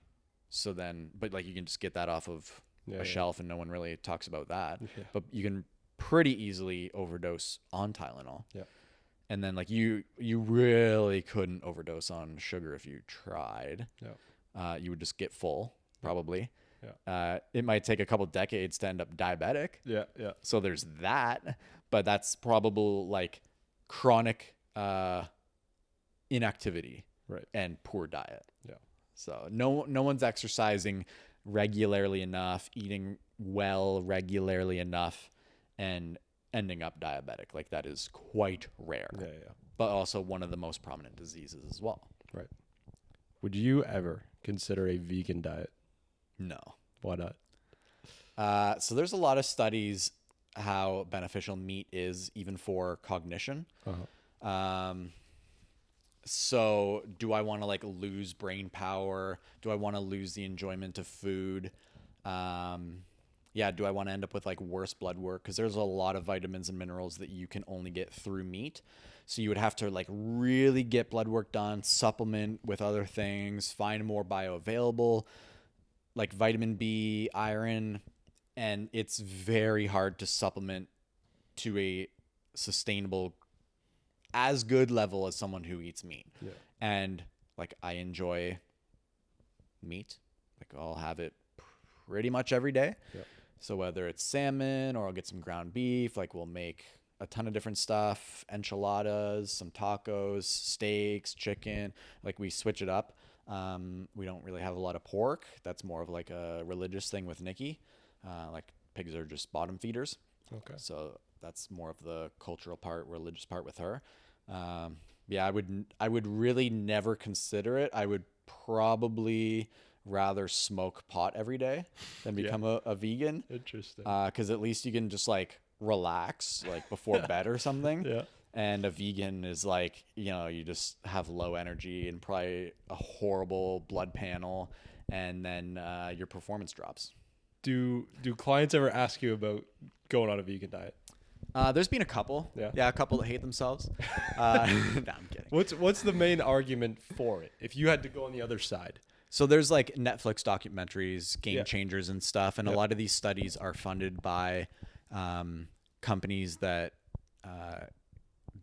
So then, but like you can just get that off of Yeah, a yeah. shelf and no one really talks about that. Yeah. But you can pretty easily overdose on Tylenol. Yeah. And then like you really couldn't overdose on sugar if you tried. Yeah. You would just get full probably. Yeah. It might take a couple decades to end up diabetic. Yeah. Yeah. So there's that, but that's probable like chronic inactivity Right. and poor diet. Yeah. So no one's exercising regularly enough, eating well regularly enough, and ending up diabetic. Like that is quite rare, Yeah. Yeah. but also one of the most prominent diseases as well. Right. Would you ever consider a vegan diet? No. Why not? So there's a lot of studies how beneficial meat is even for cognition. So do I want to like lose brain power? Do I want to lose the enjoyment of food? Do I want to end up with like worse blood work? Because there's a lot of vitamins and minerals that you can only get through meat. So you would have to like really get blood work done, supplement with other things, find more bioavailable, like vitamin B, iron, and it's very hard to supplement to a sustainable, as good level as someone who eats meat. Yeah. And like I enjoy meat, like I'll have it pretty much every day. Yeah. So whether it's salmon or I'll get some ground beef, like we'll make a ton of different stuff, enchiladas, some tacos, steaks, chicken, like we switch it up. We don't really have a lot of pork. That's more of like a religious thing with Nikki. Like pigs are just bottom feeders. Okay. So that's more of the cultural part, religious part with her. I would really never consider it. I would probably rather smoke pot every day than become a vegan. Interesting. Because at least you can just like relax like before bed or something. Yeah. And a vegan is like, you just have low energy and probably a horrible blood panel, and then your performance drops. Do clients ever ask you about going on a vegan diet? There's been a couple. Yeah. A couple that hate themselves. No, I'm kidding. What's the main argument for it? If you had to go on the other side. So there's like Netflix documentaries, Game Yeah. Changers and stuff. And a lot of these studies are funded by companies that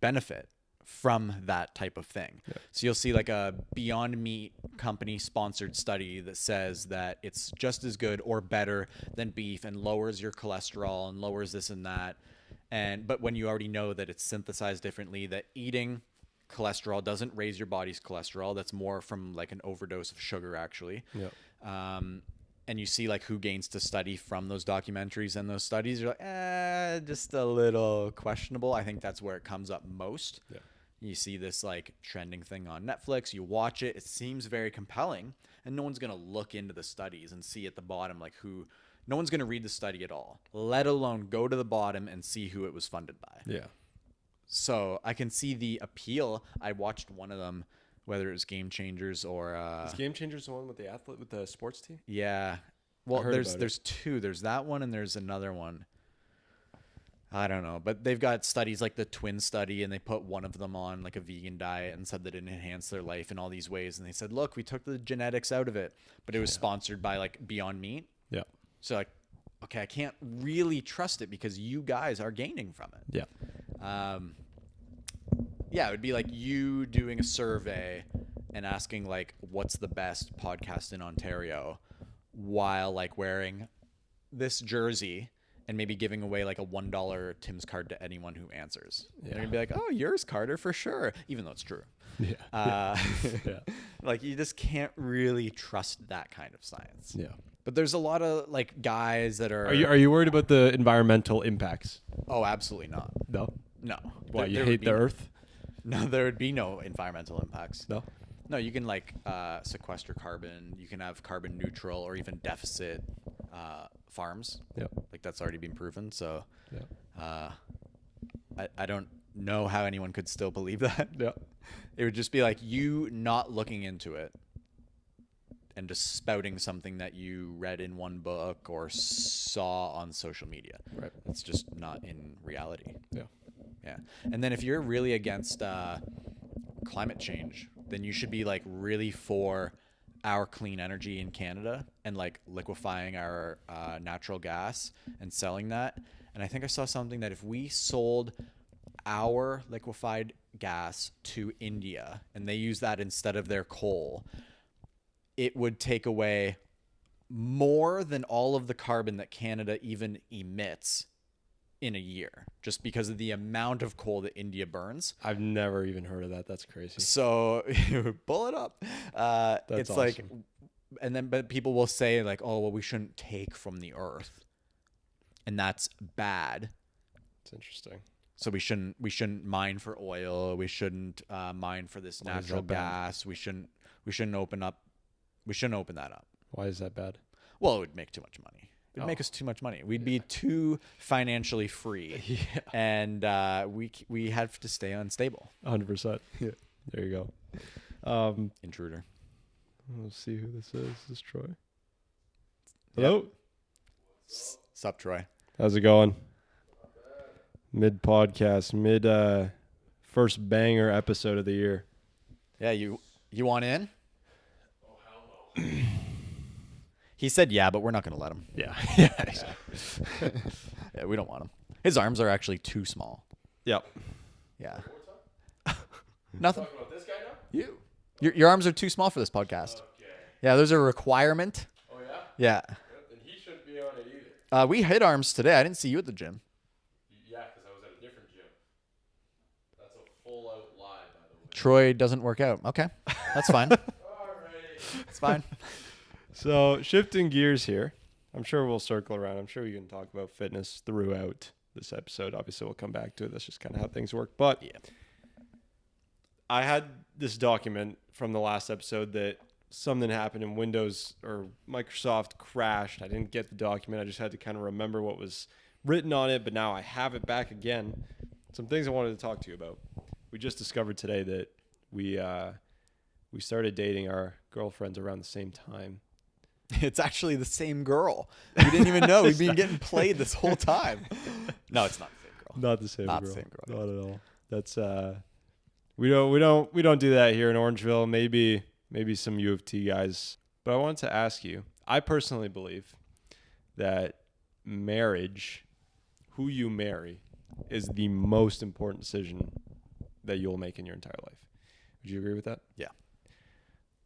benefit from that type of thing. Yeah. So you'll see like a Beyond Meat company sponsored study that says that it's just as good or better than beef and lowers your cholesterol and lowers this and that. But when you already know that it's synthesized differently, that eating cholesterol doesn't raise your body's cholesterol, that's more from like an overdose of sugar actually. Yeah. And you see like who gains to study from those documentaries and those studies, you're like, just a little questionable. I think that's where it comes up most. Yeah. You see this like trending thing on Netflix, you watch it, it seems very compelling, and no one's going to look into the studies and see at the bottom like no one's going to read the study at all, let alone go to the bottom and see who it was funded by. Yeah. So I can see the appeal. I watched one of them, whether it was Game Changers or Is Game Changers the one with the athlete with the sports team? yeah. Well, heard about there's two. There's that one and there's another one. I don't know, but they've got studies like the twin study, and they put one of them on like a vegan diet and said that it enhanced their life in all these ways. And they said, look, we took the genetics out of it, but it was sponsored by like Beyond Meat. Yeah. So like, okay, I can't really trust it because you guys are gaining from it. Yeah. It would be like you doing a survey and asking like, what's the best podcast in Ontario, while like wearing this jersey and maybe giving away like a $1 Tim's card to anyone who answers. Yeah. They're gonna be like, oh, yours, Carter, for sure, even though it's true. Yeah. Yeah. Like you just can't really trust that kind of science. Yeah. But there's a lot of like guys that are. Are you worried about the environmental impacts? Oh, absolutely not. No. No. Why, you There hate would be the earth? No, there would be no environmental impacts. No. No, you can like sequester carbon. You can have carbon neutral or even deficit farms. Yeah. Like that's already been proven. So Yeah. I don't know how anyone could still believe that. Yeah. It would just be like you not looking into it and just spouting something that you read in one book or saw on social media. Right. It's just not in reality. Yeah. Yeah. And then if you're really against climate change, then you should be like really for our clean energy in Canada and like liquefying our natural gas and selling that. And I think I saw something that if we sold our liquefied gas to India and they use that instead of their coal, it would take away more than all of the carbon that Canada even emits in a year, just because of the amount of coal that India burns. I've never even heard of that. That's crazy. So pull it up. It's awesome. like, and then, but people will say like, oh, well, we shouldn't take from the earth, and that's bad. It's interesting. So we shouldn't mine for oil. We shouldn't mine for this Why is natural that bad? gas. We shouldn't open that up. Why is that bad? Well, it would make too much money. It'd make us too much money. We'd be too financially free. Yeah. And we have to stay unstable. 100%. Yeah. There you go. Intruder. Let's see who this is. This is Troy. Hello. Sup, Troy? How's it going? Mid podcast, first banger episode of the year. Yeah, you want in? Oh, hell no. He said yeah, but we're not going to let him. Yeah. Yeah. Yeah, we don't want him. His arms are actually too small. Yep. Yeah. Nothing. Talking about this guy now? You. Your arms are too small for this podcast. Okay. Yeah, those are a requirement. Oh, yeah? Yeah. Then he shouldn't be on it either. We hit arms today. I didn't see you at the gym. Yeah, because I was at a different gym. That's a full-out lie, by the way. Troy doesn't work out. Okay. That's fine. All right. It's fine. So shifting gears here, I'm sure we'll circle around. I'm sure we can talk about fitness throughout this episode. Obviously, we'll come back to it. That's just kind of how things work. But Yeah. I had this document from the last episode that something happened in Windows or Microsoft crashed. I didn't get the document. I just had to kind of remember what was written on it. But now I have it back again. Some things I wanted to talk to you about. We just discovered today that we started dating our girlfriends around the same time. It's actually the same girl. We didn't even know. We've been getting played this whole time. No, it's not the same girl. Not the same Not girl. the same girl. Not at all. That's we don't do that here in Orangeville. Maybe some U of T guys. But I wanted to ask you. I personally believe that marriage, who you marry, is the most important decision that you'll make in your entire life. Would you agree with that? Yeah.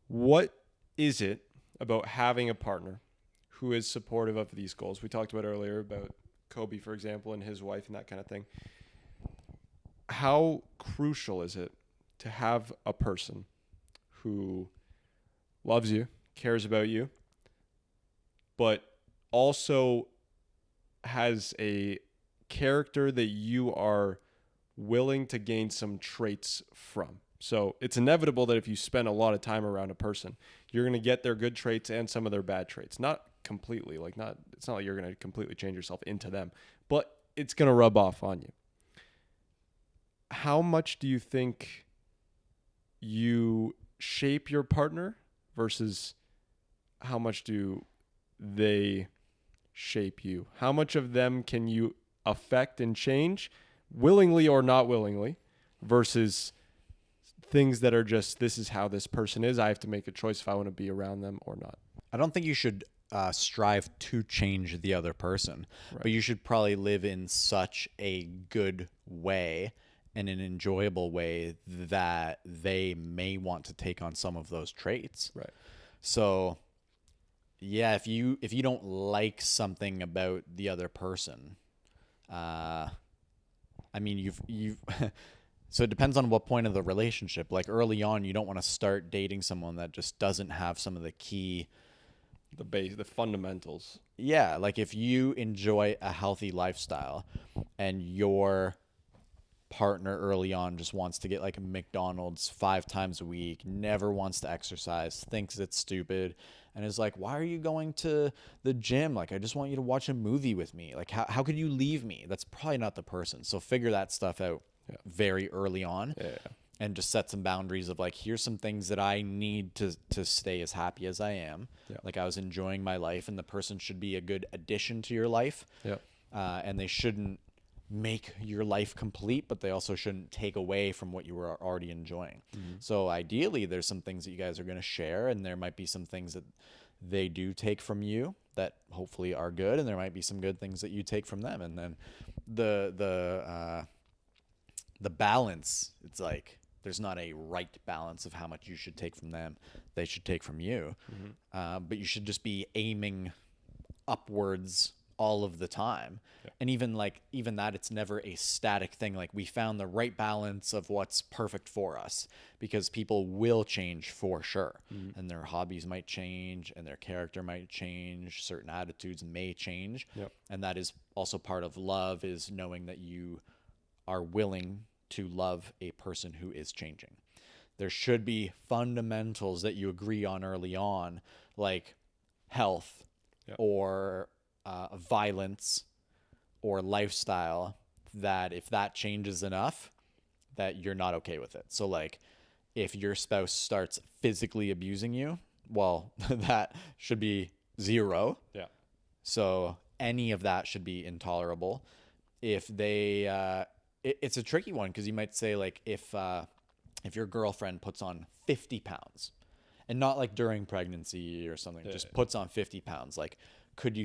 What is it about having a partner who is supportive of these goals? We talked about earlier about Kobe, for example, and his wife and that kind of thing. How crucial is it to have a person who loves you, cares about you, but also has a character that you are willing to gain some traits from? So it's inevitable that if you spend a lot of time around a person, you're going to get their good traits and some of their bad traits. Not completely, it's not like you're going to completely change yourself into them, but it's going to rub off on you. How much do you think you shape your partner versus how much do they shape you? How much of them can you affect and change, willingly or not willingly, versus things that are just, this is how this person is. I have to make a choice if I want to be around them or not. I don't think you should strive to change the other person, but you should probably live in such a good way and an enjoyable way that they may want to take on some of those traits. Right. So, yeah, if you don't like something about the other person, I mean, you've so it depends on what point of the relationship. Like early on, you don't want to start dating someone that just doesn't have some of the key, the fundamentals. Yeah, like if you enjoy a healthy lifestyle and you're partner early on just wants to get like a McDonald's 5 times a week, never wants to exercise, thinks it's stupid, and is like, why are you going to the gym? Like, I just want you to watch a movie with me. Like, how could you leave me? That's probably not the person. So figure that stuff out very early on. And just set some boundaries of like, here's some things that I need to stay as happy as I am. Like, I was enjoying my life, and the person should be a good addition to your life. And they shouldn't make your life complete, but they also shouldn't take away from what you were already enjoying. So ideally, there's some things that you guys are going to share, and there might be some things that they do take from you that hopefully are good, and there might be some good things that you take from them. And then the balance, it's like, there's not a right balance of how much you should take from them. They should take from you. But you should just be aiming upwards all of the time. And even that, it's never a static thing. Like, we found the right balance of what's perfect for us, because people will change for sure. And their hobbies might change, and their character might change. Certain attitudes may change. And that is also part of love, is knowing that you are willing to love a person who is changing. There should be fundamentals that you agree on early on, like health or violence or lifestyle, that if that changes enough, that you're not okay with it. So like, if your spouse starts physically abusing you, well, that should be 0. So any of that should be intolerable. If they it's a tricky one, because you might say, like, if your girlfriend puts on 50 pounds, and not like during pregnancy or something, just puts on 50 pounds, like, could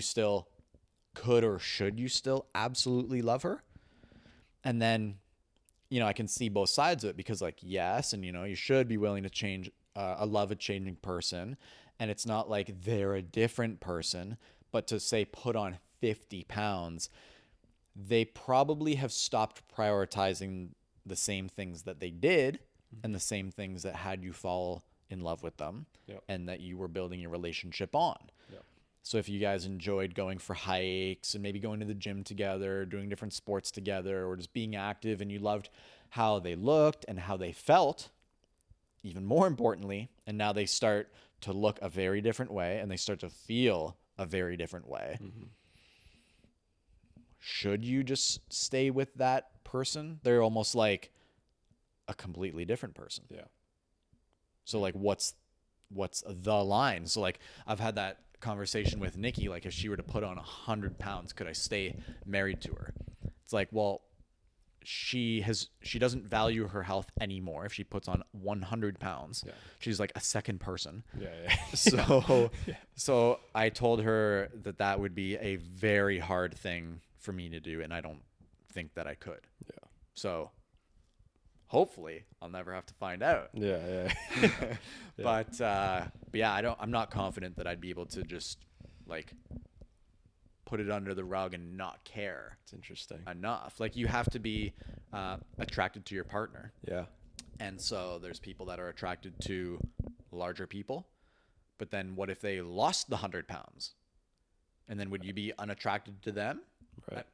or should you still absolutely love her? And then, I can see both sides of it, because like, yes, and you should be willing to change, love a changing person. And it's not like they're a different person, but to say put on 50 pounds, they probably have stopped prioritizing the same things that they did and the same things that had you fall in love with them and that you were building your relationship on. So if you guys enjoyed going for hikes and maybe going to the gym together, doing different sports together, or just being active, and you loved how they looked and how they felt, even more importantly, and now they start to look a very different way and they start to feel a very different way. Should you just stay with that person? They're almost like a completely different person. So like, what's the line? So like, I've had that conversation with Nikki, like, if she were to put on 100 pounds, could I stay married to her? It's like, well, she doesn't value her health anymore. If she puts on 100 pounds, she's like a second person. So I told her that would be a very hard thing for me to do, and I don't think that I could. So hopefully I'll never have to find out. But yeah, I'm not confident that I'd be able to just like put it under the rug and not care. It's interesting enough. Like, you have to be attracted to your partner. And so there's people that are attracted to larger people, but then what if they lost the 100 pounds? And then would you be unattracted to them?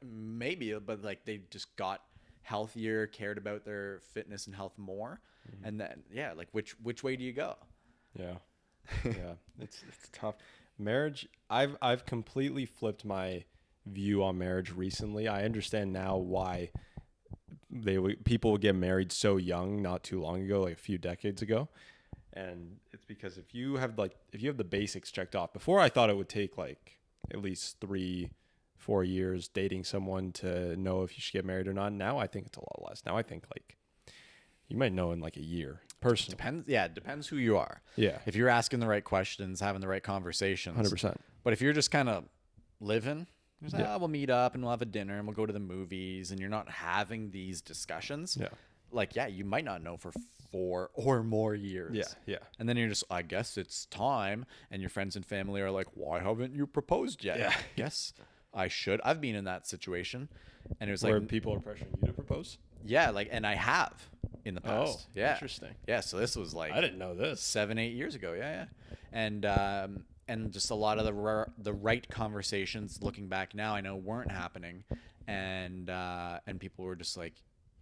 Maybe, but like, they just got healthier, cared about their fitness and health more. And then, like, which way do you go? It's tough. Marriage, I've completely flipped my view on marriage recently. I understand now why people would get married so young not too long ago, like a few decades ago. And it's because if you have the basics checked off. Before, I thought it would take like at least 3-4 years dating someone to know if you should get married or not. Now I think it's a lot less. Now I think like you might know in like a year. Personally. It depends who you are. If you're asking the right questions, having the right conversations. 100%. But if you're just kind of living, you're like, we'll meet up and we'll have a dinner and we'll go to the movies, and you're not having these discussions. Like, you might not know for 4 or more years. And then you're just, I guess it's time. And your friends and family are like, why haven't you proposed yet? Yes, I should. I've been in that situation. And it was where like, people are pressuring you to propose? And I have in the past. Interesting. So this was like, I didn't know this. 7-8 years ago. And just a lot of the right conversations looking back now, I know weren't happening. And people were just like,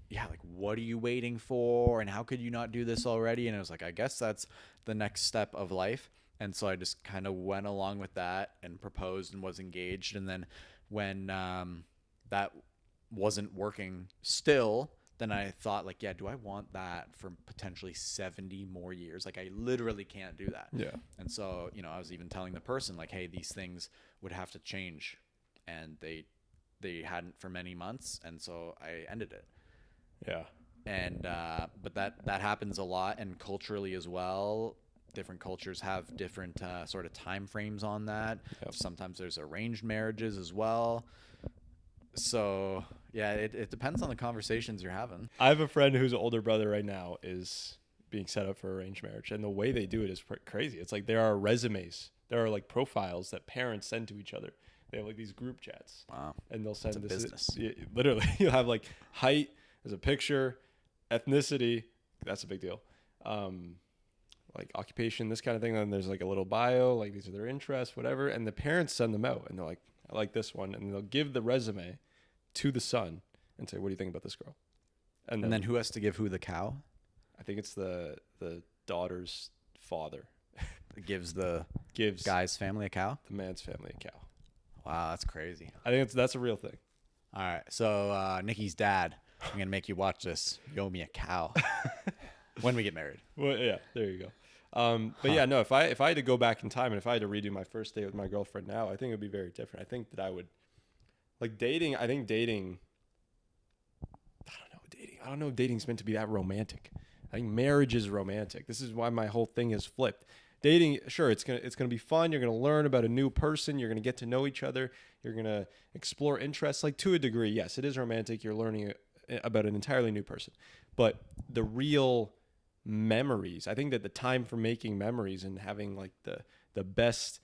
yeah, like, what are you waiting for? And how could you not do this already? And I was like, I guess that's the next step of life. And so I just kind of went along with that and proposed and was engaged. And then when that wasn't working still, then I thought, like, yeah, do I want that for potentially 70 more years? Like, I literally can't do that. Yeah. And so, I was even telling the person, like, hey, these things would have to change. And they hadn't for many months. And so I ended it. Yeah. And but that happens a lot, and culturally as well. Different cultures have different sort of time frames on that. Yep. Sometimes there's arranged marriages as well. So yeah, it depends on the conversations you're having. I have a friend whose older brother right now is being set up for arranged marriage, and the way they do it is crazy. It's like there are resumes, there are like profiles that parents send to each other. They have like these group chats. Wow. And they'll send It's a this business. Literally, you'll have like height as a picture, ethnicity, that's a big deal. Like occupation, this kind of thing. Then there's like a little bio, like these are their interests, whatever. And the parents send them out, and they're like, I like this one, and they'll give the resume to the son and say, what do you think about this girl? And then who has to give who the cow? I think it's the daughter's father It gives the gives guy's family a cow. the man's family a cow. Wow, that's crazy. I think that's a real thing. All right, so Nikki's dad, I'm gonna make you watch this. You owe me a cow when we get married. Well, yeah, there you go. But yeah, no, if I had to go back in time and if I had to redo my first date with my girlfriend now, I think it would be very different. I think that I would like dating. I think dating. I don't know if dating's meant to be that romantic. I think marriage is romantic. This is why my whole thing is flipped. Dating, sure, it's gonna be fun. You're gonna learn about a new person. You're gonna get to know each other. You're gonna explore interests. Like to a degree, yes, it is romantic. You're learning about an entirely new person. But the real memories, I think that the time for making memories and having like the best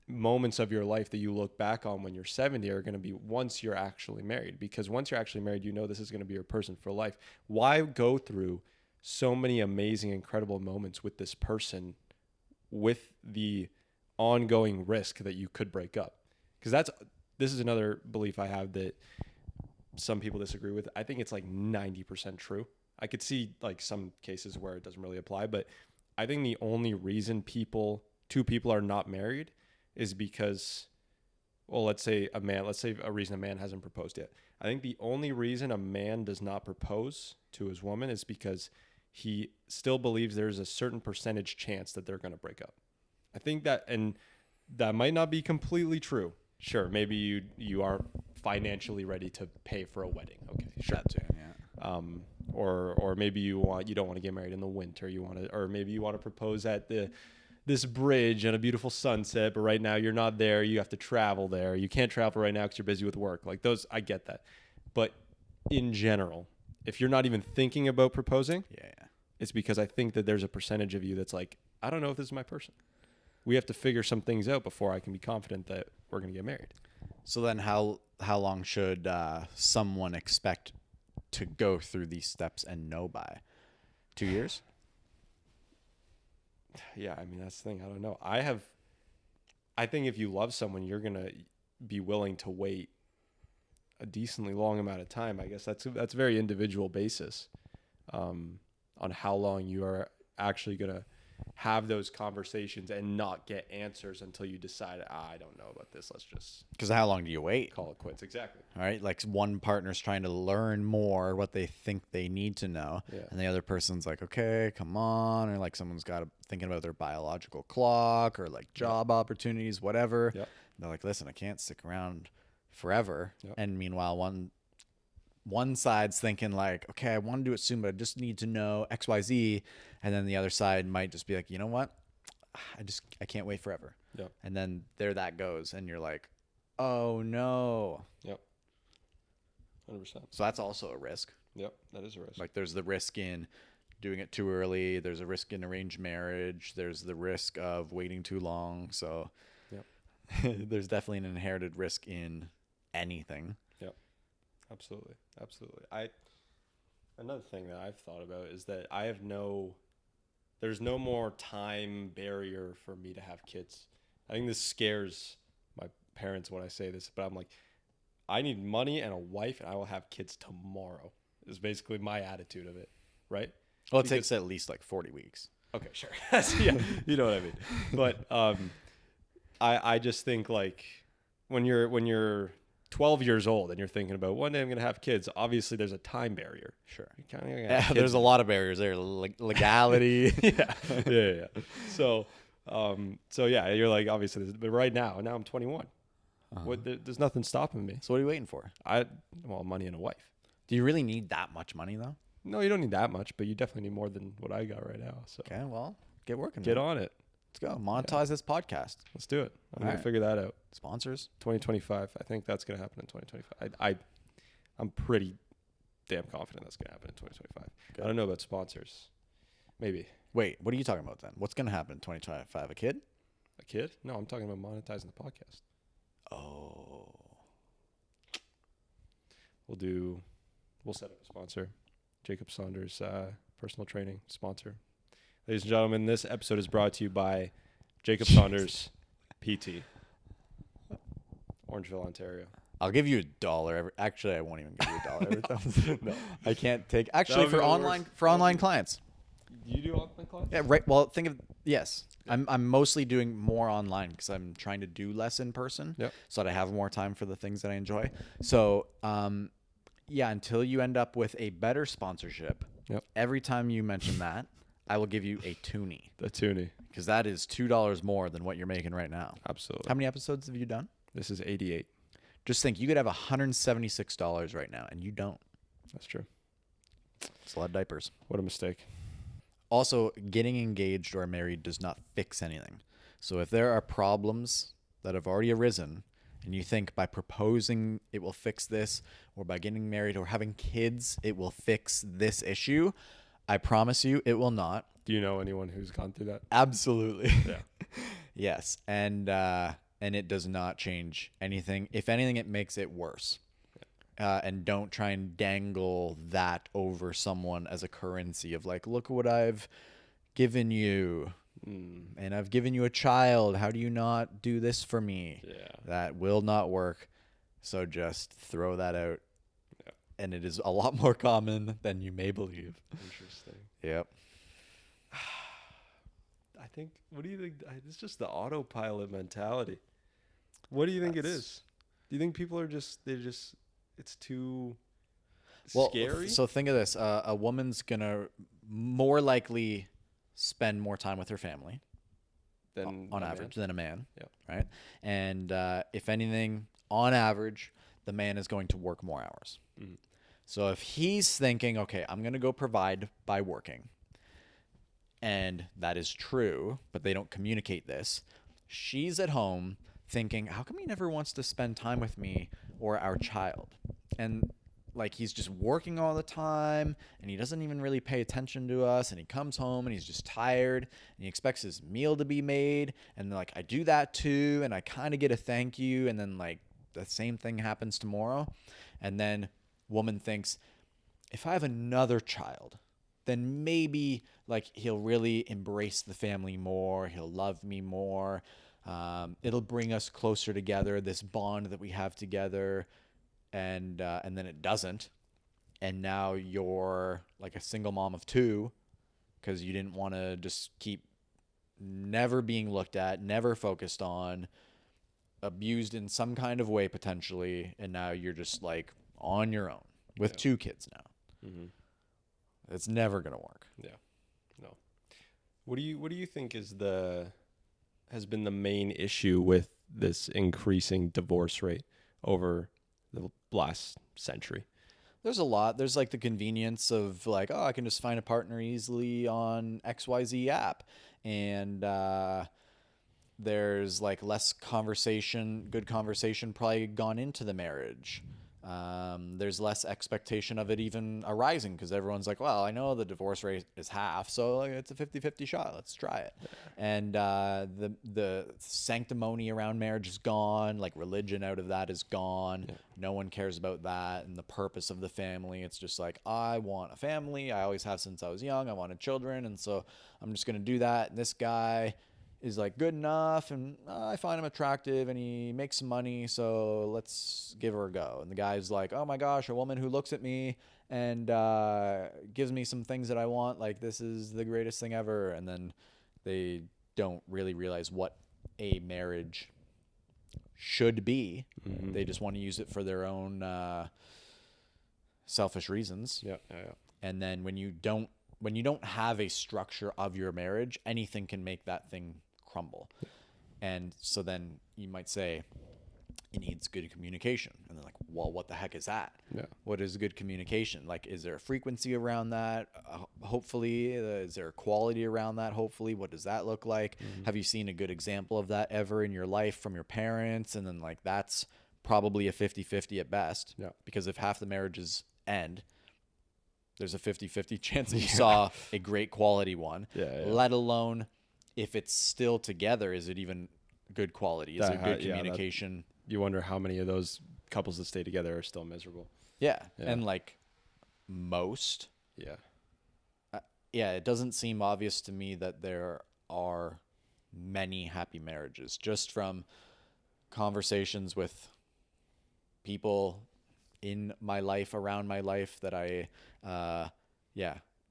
moments of your life that you look back on when you're 70 are going to be once you're actually married, because once you're actually married, this is going to be your person for life. Why go through so many amazing, incredible moments with this person with the ongoing risk that you could break up? Because this is another belief I have that some people disagree with. I think it's like 90% true. I could see like some cases where it doesn't really apply, but I think the only reason two people are not married is because, well, let's say a reason a man hasn't proposed yet. I think the only reason a man does not propose to his woman is because he still believes there's a certain percentage chance that they're going to break up. I think that, and that might not be completely true. Sure, maybe you aren't financially ready to pay for a wedding. Okay, sure. That too, yeah. Or maybe you don't want to get married in the winter. Or maybe you want to propose at this bridge and a beautiful sunset, but right now you're not there. You have to travel there. You can't travel right now because you're busy with work. Like those, I get that. But in general, if you're not even thinking about proposing, Yeah. it's because I think that there's a percentage of you that's like, I don't know if this is my person. We have to figure some things out before I can be confident that we're going to get married. So then how long should someone expect to go through these steps and know by? 2 years? Yeah, I mean, that's the thing. I don't know. I think if you love someone, you're going to be willing to wait a decently long amount of time. I guess that's a very individual basis on how long you are actually going to have those conversations and not get answers until you decide, I don't know about this. Let's just Because how long do you wait? call it quits. Exactly. All right, like one partner's trying to learn more what they think they need to know, Yeah. and the other person's like, okay, come on, or like someone's got thinking about their biological clock or like job opportunities, whatever. Yep. They're like, listen, I can't stick around forever. Yep. And meanwhile, one side's thinking like, okay, I want to do it soon, but I just need to know X, Y, Z, and then the other side might just be like, you know what, I can't wait forever. Yep. And then there that goes, and you're like, oh no. Yep. 100%. So that's also a risk. Yep. That is a risk. Like there's the risk in doing it too early. There's a risk in arranged marriage. There's the risk of waiting too long. So Yep. there's definitely an inherited risk in anything. Yep. Absolutely. Absolutely. Another thing that I've thought about is that there's no more time barrier for me to have kids. I think this scares my parents when I say this, but I'm like, I need money and a wife and I will have kids tomorrow. is basically my attitude of it, right? Well, it takes at least like 40 weeks. Okay, sure. Yeah, you know what I mean. But I just think like when you're 12 years old and you're thinking about one day I'm gonna have kids, obviously there's a time barrier. Sure. You're kinda gonna have Yeah, kids there's a lot of barriers there. Legality. yeah. So yeah, you're like obviously, but right now I'm 21. There's nothing stopping me. So what are you waiting for? Well, money and a wife. Do you really need that much money though? No, you don't need that much, but you definitely need more than what I got right now. So Okay, well, get working. get then. on it. Let's go. Monetize this podcast. Let's do it. I'm gonna Alright. figure that out. Sponsors. 2025. I think that's gonna happen in 2025. I'm pretty damn confident that's gonna happen in 2025. Good. I don't know about sponsors. Maybe Wait, what are you talking about then? What's going to happen in 2025? A kid? a kid. No, I'm talking about monetizing the podcast. Oh. We'll set up a sponsor. Jacob Saunders, personal training sponsor. Ladies and gentlemen, this episode is brought to you by Jacob Saunders, PT, Orangeville, Ontario. I'll give you $1 actually, I won't even give you $1 every time. No, I can't take actually would be for the online worst. for online clients. you do online class? Yeah, right. Well, think of yes. I'm mostly doing more online because I'm trying to do less in person, Yep. so that I have more time for the things that I enjoy. So, yeah, until you end up with a better sponsorship, Yep. every time you mention that, I will give you a toonie The Toonie. because that is $2 more than what you're making right now. Absolutely. How many episodes have you done? This is 88. Just think, you could have $176 right now, and you don't. That's true. It's a lot of diapers. What a mistake. Also, getting engaged or married does not fix anything. So if there are problems that have already arisen and you think by proposing it will fix this, or by getting married or having kids it will fix this issue, I promise you it will not. Do you know anyone who's gone through that? Absolutely. Yeah. Yes. And it does not change anything. If anything, it makes it worse. And don't try and dangle that over someone as a currency of like, look what I've given you. And I've given you a child. How do you not do this for me? Yeah. That will not work. So just throw that out. Yeah. And it is a lot more common than you may believe. Interesting. Yep. I think, what do you think? It's just the autopilot mentality. What do you think it is? Do you think people are it's too scary? So think of this. A woman's going to more likely spend more time with her family Then on average than a man. Yeah. Right. And if anything, on average, the man is going to work more hours. Mhm. So if he's thinking, okay, I'm going to go provide by working, and that is true, but they don't communicate this, she's at home thinking, how come he never wants to spend time with me or our child? And like, he's just working all the time and he doesn't even really pay attention to us, and he comes home and he's just tired and he expects his meal to be made, and like, I do that too, and I kind of get a thank you, and then like the same thing happens tomorrow. And then woman thinks, if I have another child, then maybe like he'll really embrace the family more, he'll love me more, it'll bring us closer together, this bond that we have together. And then it doesn't, and now you're like a single mom of two because you didn't want to just keep never being looked at, never focused on, abused in some kind of way potentially, and now you're just like on your own with 2 kids now. Mm-hmm. It's never gonna work. Yeah. No. What do you think has been the main issue with this increasing divorce rate over the last century? There's a lot. There's like the convenience of like, oh, I can just find a partner easily on XYZ app. And there's like less conversation, good conversation probably gone into the marriage. There's less expectation of it even arising because everyone's like, well, I know the divorce rate is half, so like, it's a 50-50 shot. Let's try it. And the sanctimony around marriage is gone. Like, religion out of that is gone. Yeah. No one cares about that and the purpose of the family. It's just like, I want a family. I always have since I was young. I wanted children, and so I'm just going to do that. And this guy is like good enough, and I find him attractive, and he makes some money, so let's give her a go. And the guy's like, oh my gosh, a woman who looks at me and gives me some things that I want. Like, this is the greatest thing ever. And then they don't really realize what a marriage should be. They just want to use it for their own selfish reasons. Yeah. And then when you don't have a structure of your marriage, anything can make that thing crumble. And so then you might say it needs good communication. And they're like, well, what the heck is that? Yeah. What is good communication? Like, is there a frequency around that? Hopefully. Is there a quality around that? Hopefully. What does that look like? Have you seen a good example of that ever in your life from your parents? And then, like, that's probably a 50-50 at best. Yeah. Because if half the marriages end, there's a 50-50 chance that you saw a great quality one. Yeah. Let alone if it's still together, is it even good quality? Is it good communication? You wonder how many of those couples that stay together are still miserable. Yeah. And like most. Yeah. It doesn't seem obvious to me that there are many happy marriages, just from conversations with people in my life, around my life, that I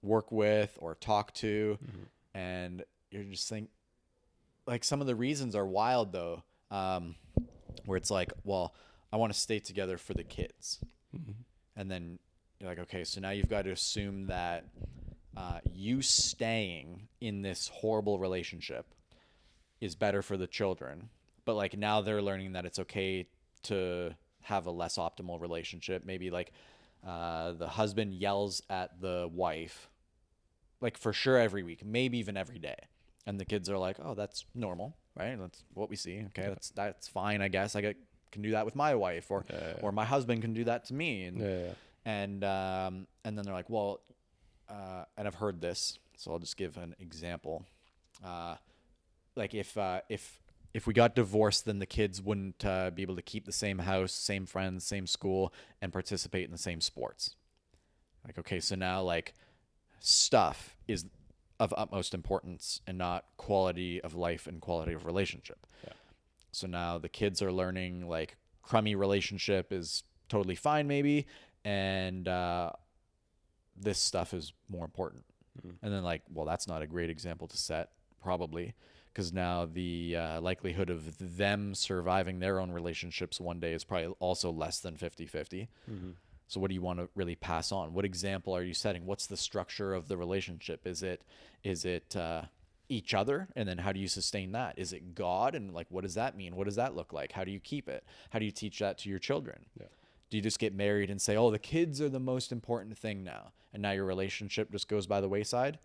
work with or talk to. And you're just think, like, some of the reasons are wild though, where it's like, well, I want to stay together for the kids. And then you're like, okay, so now you've got to assume that you staying in this horrible relationship is better for the children. But like, now they're learning that it's okay to have a less optimal relationship. Maybe like the husband yells at the wife, like, for sure every week, maybe even every day. And the kids are like, oh, that's normal, right? That's what we see. Okay, that's fine, I guess. Can do that with my wife, or my husband can do that to me. And and then they're like, well, and I've heard this, so I'll just give an example. Like, if we got divorced, then the kids wouldn't be able to keep the same house, same friends, same school, and participate in the same sports. Like, okay, so now, like, stuff is of utmost importance and not quality of life and quality of relationship. Yeah. So now the kids are learning, like, crummy relationship is totally fine maybe, and this stuff is more important. And then, like, well, that's not a great example to set, probably, because now the likelihood of them surviving their own relationships one day is probably also less than 50-50. So what do you want to really pass on? What example are you setting? What's the structure of the relationship? Is it each other? And then how do you sustain that? Is it God? And, like, what does that mean? What does that look like? How do you keep it? How do you teach that to your children? Yeah. Do you just get married and say, oh, the kids are the most important thing now, and now your relationship just goes by the wayside?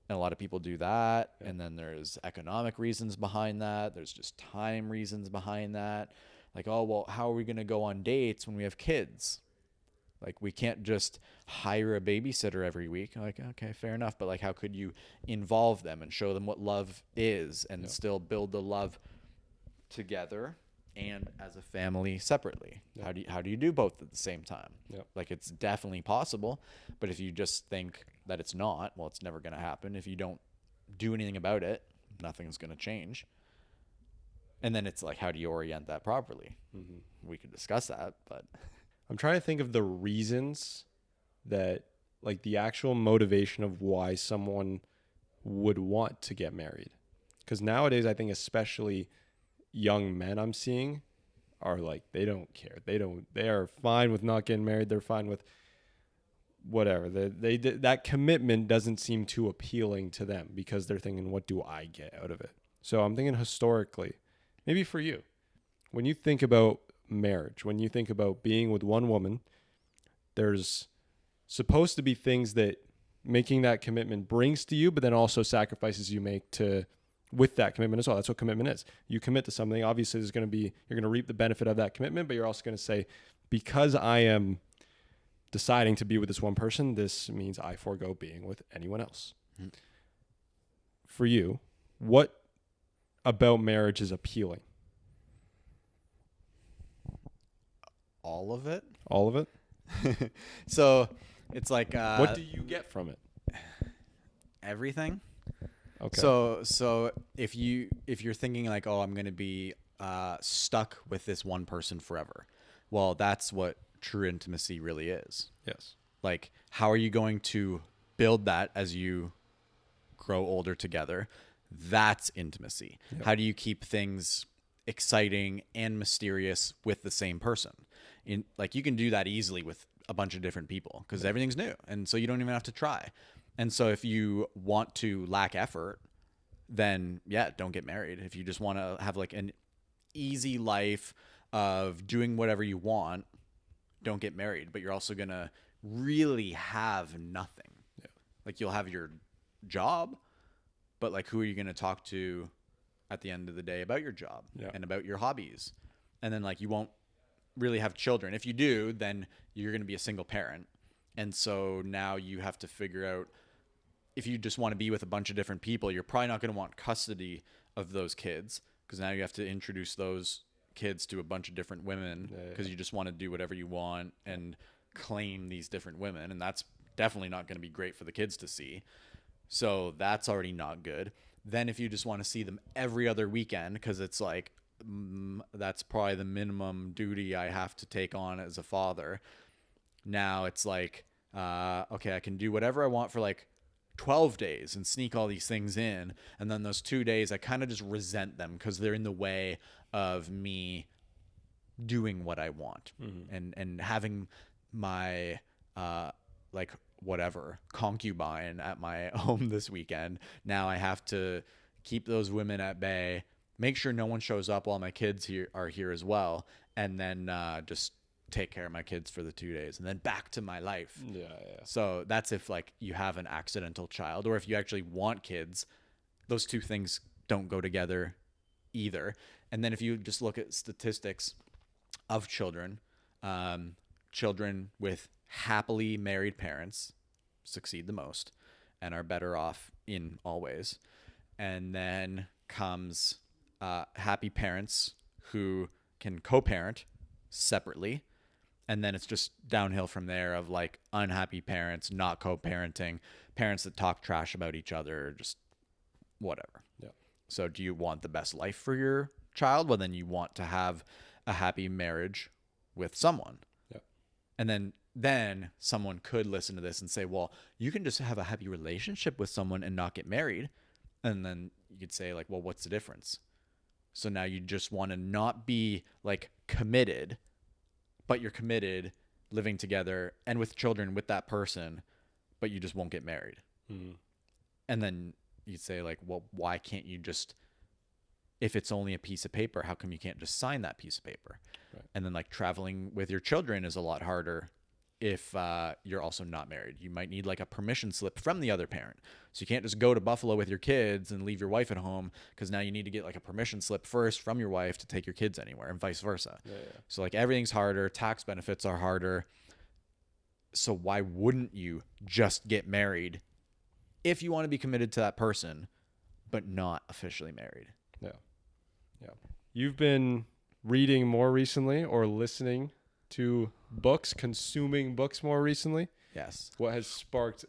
And a lot of people do that. Yeah. And then there's economic reasons behind that. There's just time reasons behind that. Like, oh, well, how are we going to go on dates when we have kids? Like, we can't just hire a babysitter every week. Like, okay, fair enough. But, like, how could you involve them and show them what love is, and still build the love together and as a family separately? How do you do both at the same time? Like, it's definitely possible. But if you just think that it's not, well, it's never going to happen. If you don't do anything about it, nothing's going to change. And then it's like, how do you orient that properly? We could discuss that, but I'm trying to think of the reasons that, like, the actual motivation of why someone would want to get married. Because nowadays, I think especially young men I'm seeing are like, they don't care. They are fine with not getting married. They're fine with whatever. That commitment doesn't seem too appealing to them, because they're thinking, what do I get out of it? So I'm thinking historically, maybe for you, when you think about marriage, when you think about being with one woman, there's supposed to be things that making that commitment brings to you, but then also sacrifices you make with that commitment as well. That's what commitment is. You commit to something. Obviously, you're going to reap the benefit of that commitment, but you're also going to say, because I am deciding to be with this one person, this means I forego being with anyone else. For you, what about marriage is appealing? all of it. All of it? So it's like what do you get from it? Everything. Okay. So if you're thinking like, oh, I'm going to be stuck with this one person forever, well, that's what true intimacy really is. Yes. Like, how are you going to build that as you grow older together? That's intimacy. How do you keep things exciting and mysterious with the same person? Like, you can do that easily with a bunch of different people because everything's new, and so you don't even have to try. And so if you want to lack effort, then yeah, don't get married. If you just want to have like an easy life of doing whatever you want, don't get married. But you're also gonna really have nothing. Yeah. Like, you'll have your job, but like, who are you gonna talk to at the end of the day about your job and about your hobbies? And then like, you won't really have children. If you do, then you're gonna be a single parent. And so now you have to figure out, if you just want to be with a bunch of different people, you're probably not going to want custody of those kids, because now you have to introduce those kids to a bunch of different women because you just want to do whatever you want and claim these different women. And that's definitely not going to be great for the kids to see. So that's already not good. Then if you just want to see them every other weekend, because it's like, that's probably the minimum duty I have to take on as a father. Now it's like, okay, I can do whatever I want for like 12 days and sneak all these things in. And then those 2 days, I kind of just resent them because they're in the way of me doing what I want and having my, like, whatever, concubine at my home this weekend. Now I have to keep those women at bay, make sure no one shows up while my kids are here as well. And then just take care of my kids for the 2 days and then back to my life. Yeah. So that's if like you have an accidental child, or if you actually want kids, those two things don't go together either. And then if you just look at statistics of children, children with happily married parents succeed the most and are better off in all ways. And then comes happy parents who can co-parent separately. And then it's just downhill from there of like unhappy parents, not co-parenting, parents that talk trash about each other, just whatever. Yeah. So do you want the best life for your child? Well, then you want to have a happy marriage with someone. Yeah. And then someone could listen to this and say, well, you can just have a happy relationship with someone and not get married. And then you could say like, well, what's the difference? So now you just want to not be like committed, but you're committed, living together and with children with that person, but you just won't get married. And then you'd say like, well, why can't you just, if it's only a piece of paper, how come you can't just sign that piece of paper? Right. And then like traveling with your children is a lot harder if you're also not married. You might need like a permission slip from the other parent. So you can't just go to Buffalo with your kids and leave your wife at home, because now you need to get like a permission slip first from your wife to take your kids anywhere, and vice versa. Yeah. So like everything's harder. Tax benefits are harder. So why wouldn't you just get married if you want to be committed to that person, but not officially married? Yeah. You've been reading more recently, or listening to books, consuming books more recently. Yes. What has sparked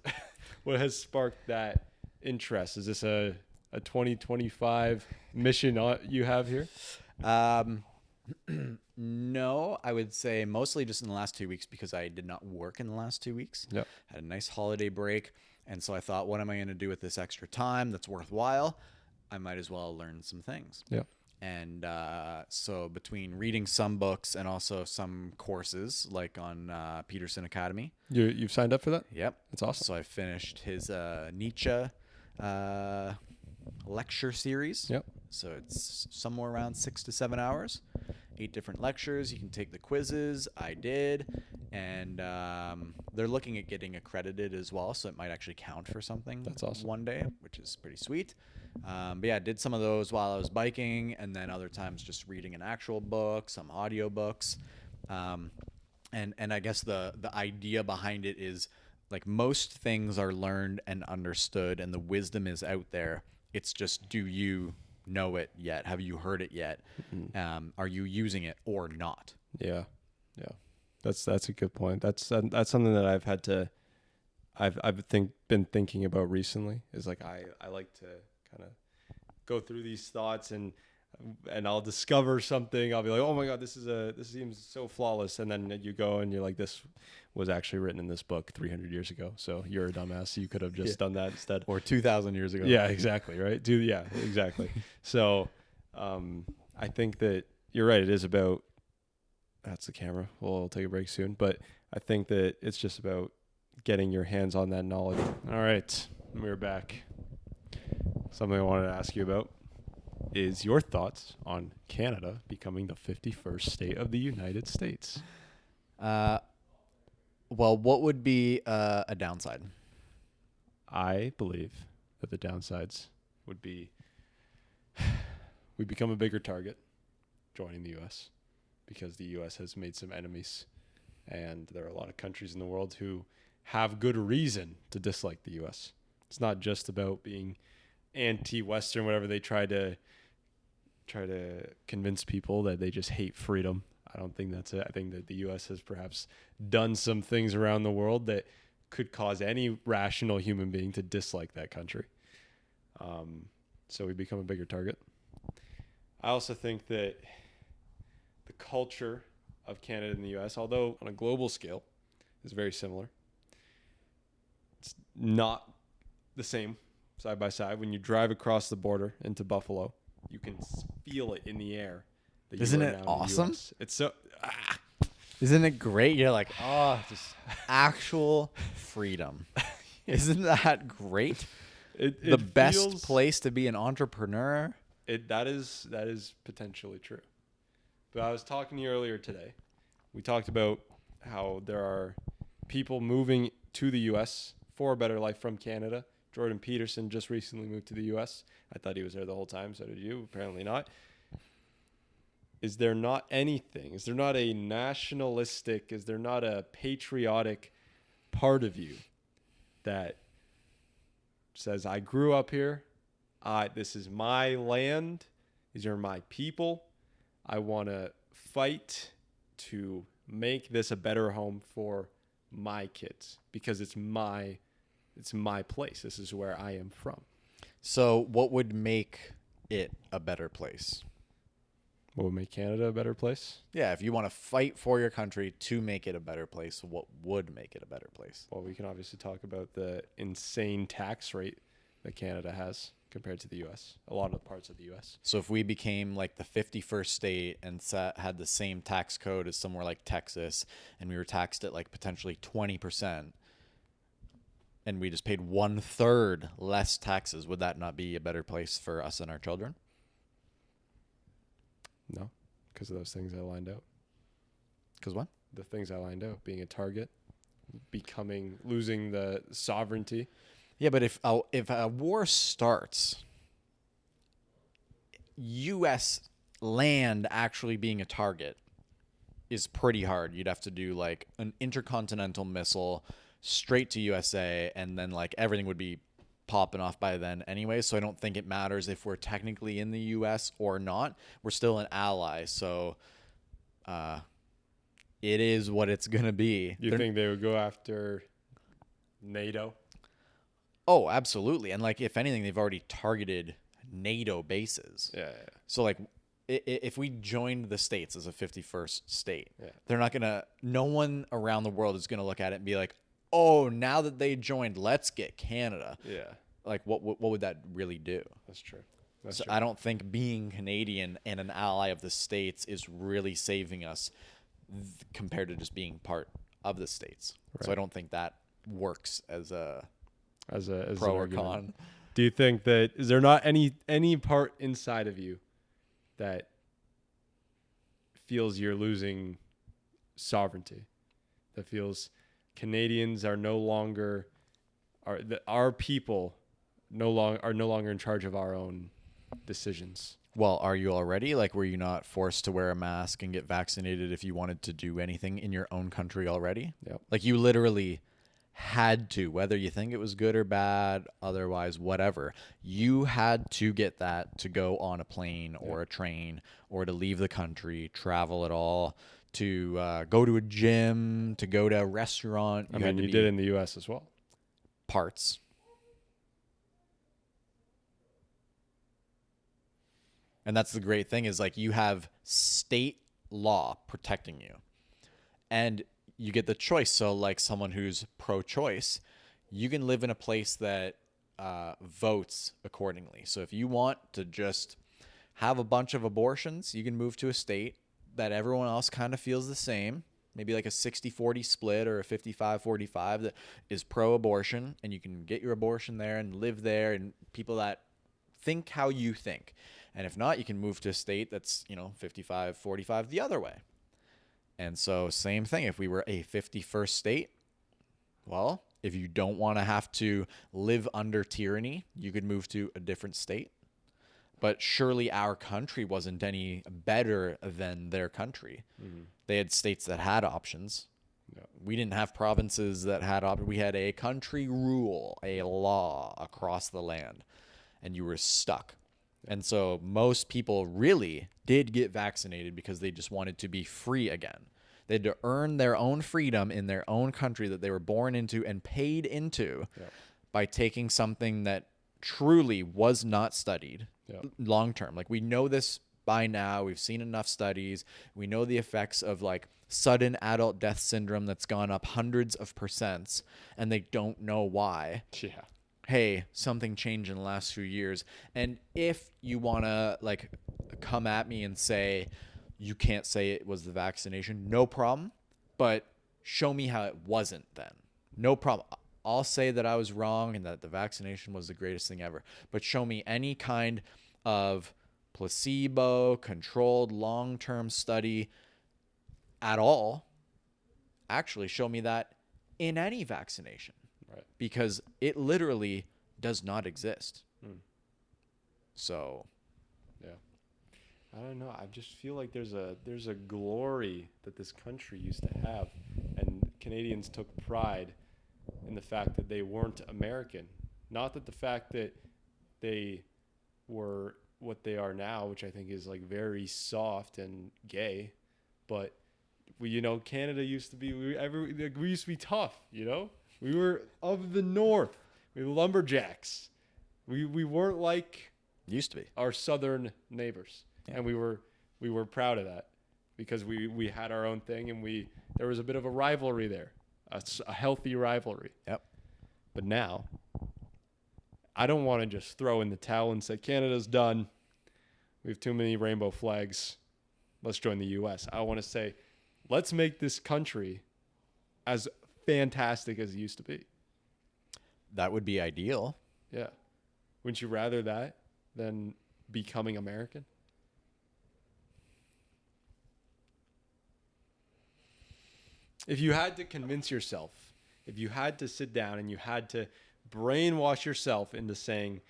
that interest? Is this a 2025 mission you have here? No, I would say mostly just in the last 2 weeks, because I did not work in the last 2 weeks. Yep. Had a nice holiday break. And so I thought, what am I going to do with this extra time that's worthwhile? I might as well learn some things. Yeah. And so between reading some books and also some courses, like on Peterson Academy. You've signed up for that? Yep. That's awesome. So I finished his Nietzsche lecture series. Yep. So it's somewhere around 6 to 7 hours, 8 different lectures. You can take the quizzes. I did. And they're looking at getting accredited as well, so it might actually count for something. That's awesome. One day, which is pretty sweet. But yeah, I did some of those while I was biking, and then other times just reading an actual book, some audio books. And I guess the idea behind it is, like, most things are learned and understood, and the wisdom is out there. It's just, do you know it yet? Have you heard it yet? Mm-hmm. Are you using it or not? Yeah. That's a good point. That's something that I've been thinking about recently. Is like I like to kind of go through these thoughts, and and I'll discover something. I'll be like, oh my God, this seems so flawless. And then you go and you're like, this was actually written in this book 300 years ago. So you're a dumbass. You could have just done that instead. Or 2,000 years ago. Yeah, exactly. Right. Yeah, exactly. So I think that you're right. It is about, that's the camera. We'll take a break soon. But I think that it's just about getting your hands on that knowledge. All right. We're back. Something I wanted to ask you about is your thoughts on Canada becoming the 51st state of the United States. Well, what would be a downside? I believe that the downsides would be we become a bigger target joining the U.S. because the U.S. has made some enemies, and there are a lot of countries in the world who have good reason to dislike the U.S. It's not just about being anti-Western, whatever. They try to convince people that they just hate freedom. I don't think that's it. I think that the U.S. has perhaps done some things around the world that could cause any rational human being to dislike that country. So we become a bigger target. I also think that the culture of Canada and the U.S., although on a global scale, is very similar. It's not the same side by side. When you drive across the border into Buffalo, you can feel it in the air. That Isn't you are it now in the awesome? US. It's so. Isn't it great? You're like, oh, just actual freedom. Isn't that great? The best feels, place to be an entrepreneur. That is potentially true. But I was talking to you earlier today. We talked about how there are people moving to the U.S. for a better life from Canada. Jordan Peterson just recently moved to the U.S. I thought he was there the whole time. So did you. Apparently not. Is there not anything? Is there not a nationalistic? Is there not a patriotic part of you that says, I grew up here. This is my land. These are my people. I want to fight to make this a better home for my kids because it's my place. This is where I am from. So what would make it a better place? What would make Canada a better place? Yeah, if you want to fight for your country to make it a better place, what would make it a better place? Well, we can obviously talk about the insane tax rate that Canada has compared to the U.S. A lot of parts of the U.S. So if we became like the 51st state and had the same tax code as somewhere like Texas, and we were taxed at like potentially 20%, and we just paid 1/3 less taxes, would that not be a better place for us and our children? No, because of those things I lined out. Because what? The things I lined out, being a target, losing the sovereignty. Yeah, but if a war starts, U.S. land actually being a target is pretty hard. You'd have to do like an intercontinental missile straight to USA, and then like everything would be popping off by then anyway. So I don't think it matters if we're technically in the U.S. or not. We're still an ally, so it is what it's gonna be. You think they would go after NATO? Oh, absolutely. And like, if anything, they've already targeted NATO bases. Yeah. So like, if we joined the States as a 51st state, Yeah. they're not gonna. No one around the world is gonna look at it and be like, "Oh, now that they joined, let's get Canada." Yeah. Like, what would that really do? That's true. So I don't think being Canadian and an ally of the States is really saving us compared to just being part of the States. Right. So I don't think that works as a as pro an or argument. con. Do you think that is there not any part inside of you that feels you're losing sovereignty? That feels Canadians are no longer our people are no longer in charge of our own decisions. Well, are you already? Like, were you not forced to wear a mask and get vaccinated if you wanted to do anything in your own country already? Yep. Like, you literally had to, whether you think it was good or bad, otherwise, whatever. You had to get that to go on a plane or a train or to leave the country, travel at all, to go to a gym, to go to a restaurant. I mean, you did in the U.S. as well. Parts. And that's the great thing is like you have state law protecting you. And you get the choice. So like someone who's pro-choice, you can live in a place that votes accordingly. So if you want to just have a bunch of abortions, you can move to a state that everyone else kind of feels the same, maybe like a 60-40 split or a 55-45 that is pro-abortion, and you can get your abortion there and live there, and people that think how you think. And if not, you can move to a state that's, 55-45 the other way. And so same thing, if we were a 51st state, well, if you don't want to have to live under tyranny, you could move to a different state. But surely our country wasn't any better than their country. Mm-hmm. They had states that had options. Yeah. We didn't have provinces that had options. We had a country rule, a law across the land, and you were stuck. And so most people really did get vaccinated because they just wanted to be free again. They had to earn their own freedom in their own country that they were born into and paid into by taking something that truly was not studied long term. Like we know this by now. We've seen enough studies. We know the effects of like sudden adult death syndrome that's gone up hundreds of %, and they don't know why. Yeah. Hey, something changed in the last few years. And if you want to like come at me and say you can't say it was the vaccination, no problem, but show me how it wasn't then. No problem. I'll say that I was wrong and that the vaccination was the greatest thing ever, but show me any kind of placebo controlled long-term study at all. Actually, show me that in any vaccination. Right. Because it literally does not exist. So, yeah, I don't know. I just feel like there's a glory that this country used to have, and Canadians took pride in the fact that they weren't American. Not that the fact that they were what they are now, which I think is like very soft and gay, but Canada used to be we used to be tough. We were of the North. We were lumberjacks. We weren't like used to be our southern neighbors, and we were proud of that because we had our own thing, and there was a bit of a rivalry there, a healthy rivalry. Yep. But now, I don't want to just throw in the towel and say Canada's done. We have too many rainbow flags. Let's join the U.S. I want to say, let's make this country as fantastic as it used to be. That would be ideal. Yeah. Wouldn't you rather that than becoming American? If you had to convince yourself, if you had to sit down and you had to brainwash yourself into saying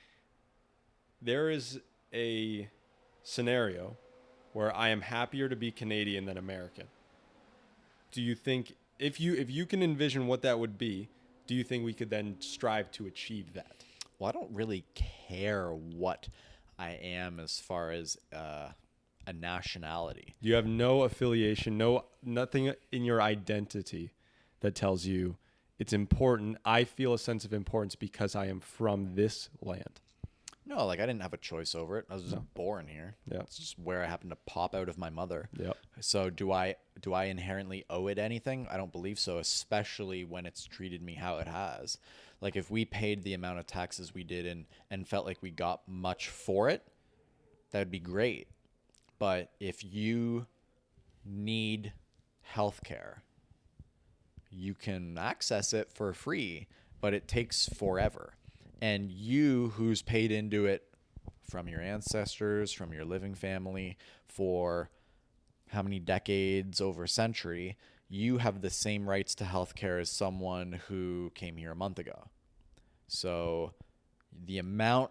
there is a scenario where I am happier to be Canadian than American, do you think if you can envision what that would be, do you think we could then strive to achieve that? Well, I don't really care what I am as far as a nationality. You have no affiliation, nothing in your identity that tells you it's important. I feel a sense of importance because I am from this land. No, like I didn't have a choice over it. I was just born here. Yeah. It's just where I happened to pop out of my mother. Yeah. So do I inherently owe it anything? I don't believe so, especially when it's treated me how it has. Like if we paid the amount of taxes we did and felt like we got much for it, that would be great. But if you need healthcare, you can access it for free, but it takes forever. And you, who's paid into it from your ancestors, from your living family for how many decades, over a century, you have the same rights to healthcare as someone who came here a month ago. So the amount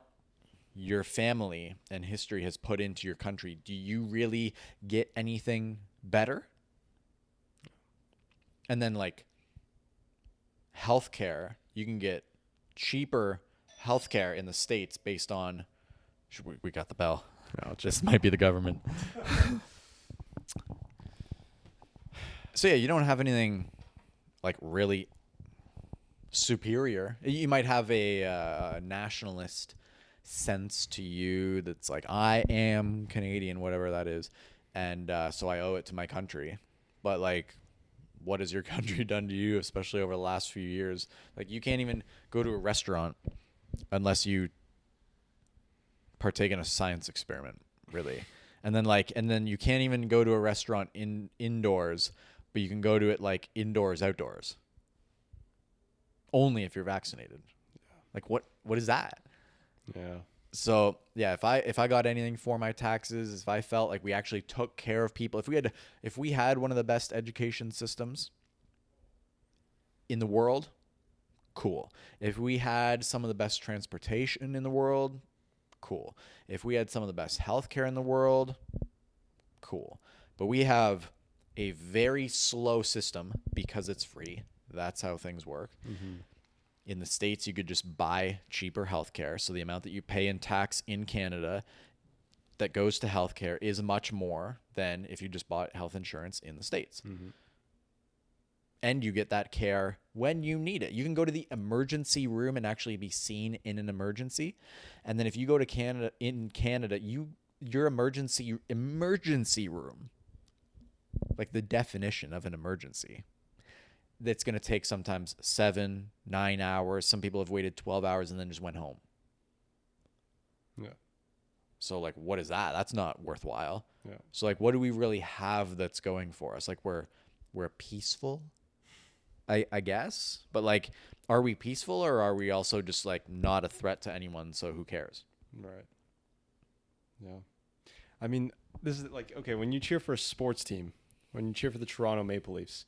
your family and history has put into your country, do you really get anything better? And then like healthcare, you can get cheaper healthcare in the States based on, we got the bell. No, this might be the government. So yeah, you don't have anything like really superior. You might have a nationalist sense to you that's like, I am Canadian, whatever that is. And so I owe it to my country. But like, what has your country done to you, especially over the last few years? Like, you can't even go to a restaurant unless you partake in a science experiment, really. And then you can't even go to a restaurant indoors, but you can go to it like indoors, outdoors. Only if you're vaccinated. Like, what is that? Yeah. So yeah, if I got anything for my taxes, if I felt like we actually took care of people, if we had one of the best education systems in the world, cool. If we had some of the best transportation in the world, cool. If we had some of the best healthcare in the world, cool. But we have a very slow system because it's free. That's how things work. Mm-hmm. In the States, you could just buy cheaper healthcare. So the amount that you pay in tax in Canada that goes to healthcare is much more than if you just bought health insurance in the States. Mm-hmm. And you get that care when you need it. You can go to the emergency room and actually be seen in an emergency. And then if you go to Canada, your emergency room, like the definition of an emergency, that's going to take sometimes 7-9 hours. Some people have waited 12 hours and then just went home. Yeah. So like, what is that? That's not worthwhile. Yeah. So like, what do we really have that's going for us? Like, we're peaceful, I guess, but like, are we peaceful, or are we also just like not a threat to anyone? So who cares? Right. Yeah. I mean, this is like, okay, when you cheer for a sports team, when you cheer for the Toronto Maple Leafs,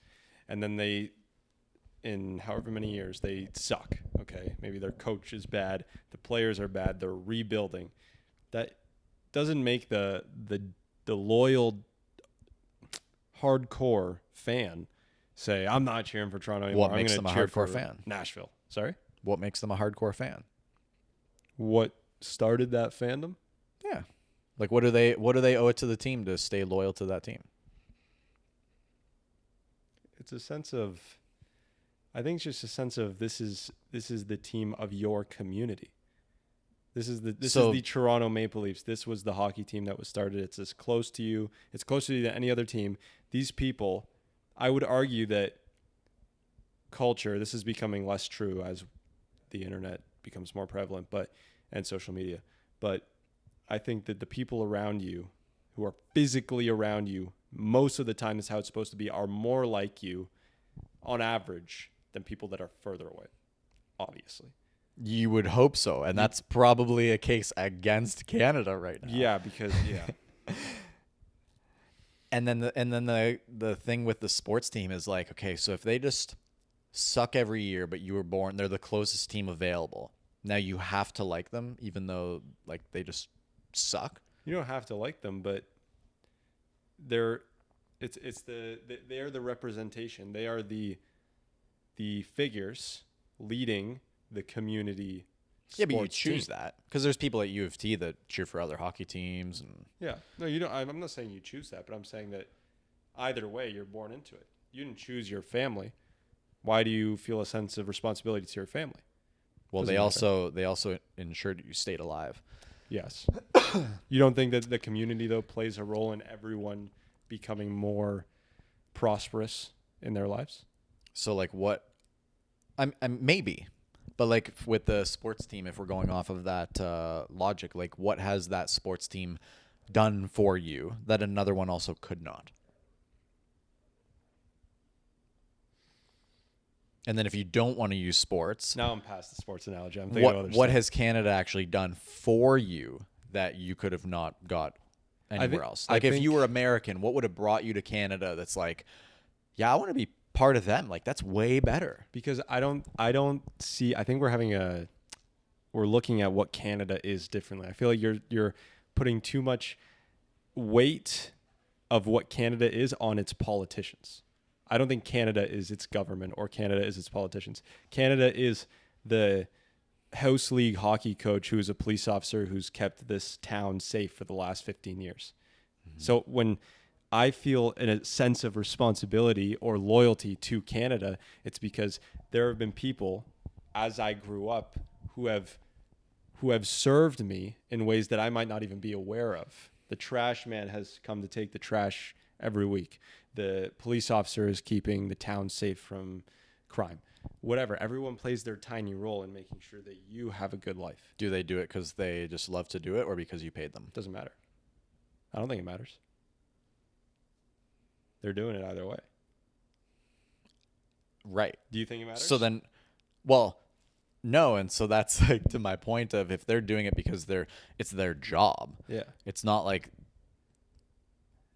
and then they, in however many years, they suck. Okay, maybe their coach is bad, the players are bad, they're rebuilding. That doesn't make the loyal, hardcore fan say, I'm not cheering for Toronto anymore. What makes them a hardcore fan? Nashville. Sorry? What makes them a hardcore fan? What started that fandom? Yeah. Like, what do they owe it to the team to stay loyal to that team? It's a sense of, I think it's just a sense of this is the team of your community. This is the Toronto Maple Leafs. This was the hockey team that was started. It's as close to you. It's closer to you than any other team. These people, I would argue that culture, this is becoming less true as the internet becomes more prevalent, and social media. But I think that the people around you who are physically around you, most of the time is how it's supposed to be, are more like you on average than people that are further away, obviously. You would hope so, and that's probably a case against Canada right now. Yeah, because And then the thing with the sports team is like, okay, so if they just suck every year, but you were born, they're the closest team available. Now you have to like them, even though like they just suck. You don't have to like them, but they're the representation. They are the figures leading the community. Yeah, but you sports choose team. that because there's people at U of T that cheer for other hockey teams, and Yeah, no, you don't. I'm not saying you choose that, but I'm saying that either way, you're born into it. You didn't choose your family. Why do you feel a sense of responsibility to your family? well, Doesn't they also ensured you stayed alive. Yes. You don't think that the community though plays a role in everyone becoming more prosperous in their lives? So like, what? I'm maybe. But like with the sports team, if we're going off of that logic, like what has that sports team done for you that another one also could not? And then if you don't want to use sports, Now I'm past the sports analogy. I'm thinking of other what stuff. has Canada actually done for you that you could have not got anywhere else? Like if you were American, what would have brought you to Canada that's like, yeah, I want to be part of them. Like that's way better. Because I don't see. I think we're looking at what Canada is differently. I feel like you're putting too much weight of what Canada is on its politicians. I don't think Canada is its government or Canada is its politicians. Canada is the house league hockey coach who is a police officer who's kept this town safe for the last 15 years. Mm-hmm. So when I feel a sense of responsibility or loyalty to Canada, it's because there have been people as I grew up who who have served me in ways that I might not even be aware of. The trash man has come to take the trash every week. The police officer is keeping the town safe from crime. Whatever. Everyone plays their tiny role in making sure that you have a good life. Do they do it because they just love to do it or because you paid them? Doesn't matter. I don't think it matters. They're doing it either way. Right. Do you think it matters? So then, well, no. And so that's like to my point of if they're doing it because it's their job. Yeah. It's not like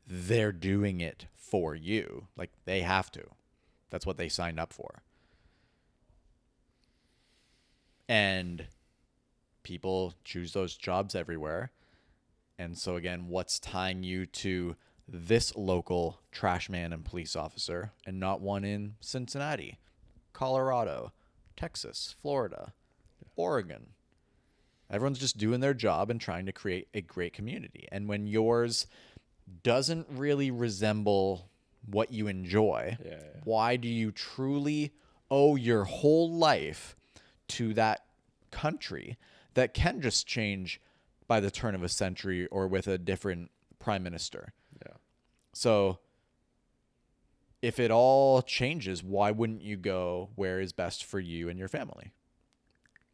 they're doing it for you. Like they have to. That's what they signed up for. And people choose those jobs everywhere. And so again, what's tying you to this local trash man and police officer and not one in Cincinnati, Colorado, Texas, Florida, Oregon? Everyone's just doing their job and trying to create a great community. And when yours doesn't really resemble what you enjoy, why do you truly owe your whole life to that country that can just change by the turn of a century or with a different prime minister? Yeah. So if it all changes, why wouldn't you go where is best for you and your family?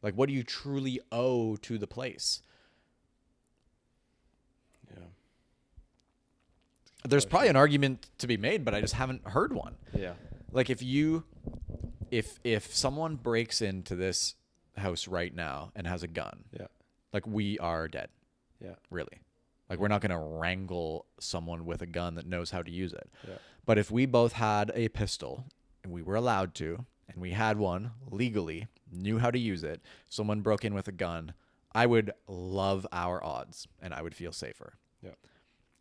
Like, what do you truly owe to the place? Yeah. There's probably an argument to be made, but I just haven't heard one. Yeah. Like if someone breaks into this house right now and has a gun, Yeah. like we are dead. Yeah. Really. Like we're not going to wrangle someone with a gun that knows how to use it. Yeah. But if we both had a pistol and we were allowed to, and we had one legally, knew how to use it, someone broke in with a gun, I would love our odds and I would feel safer. Yeah.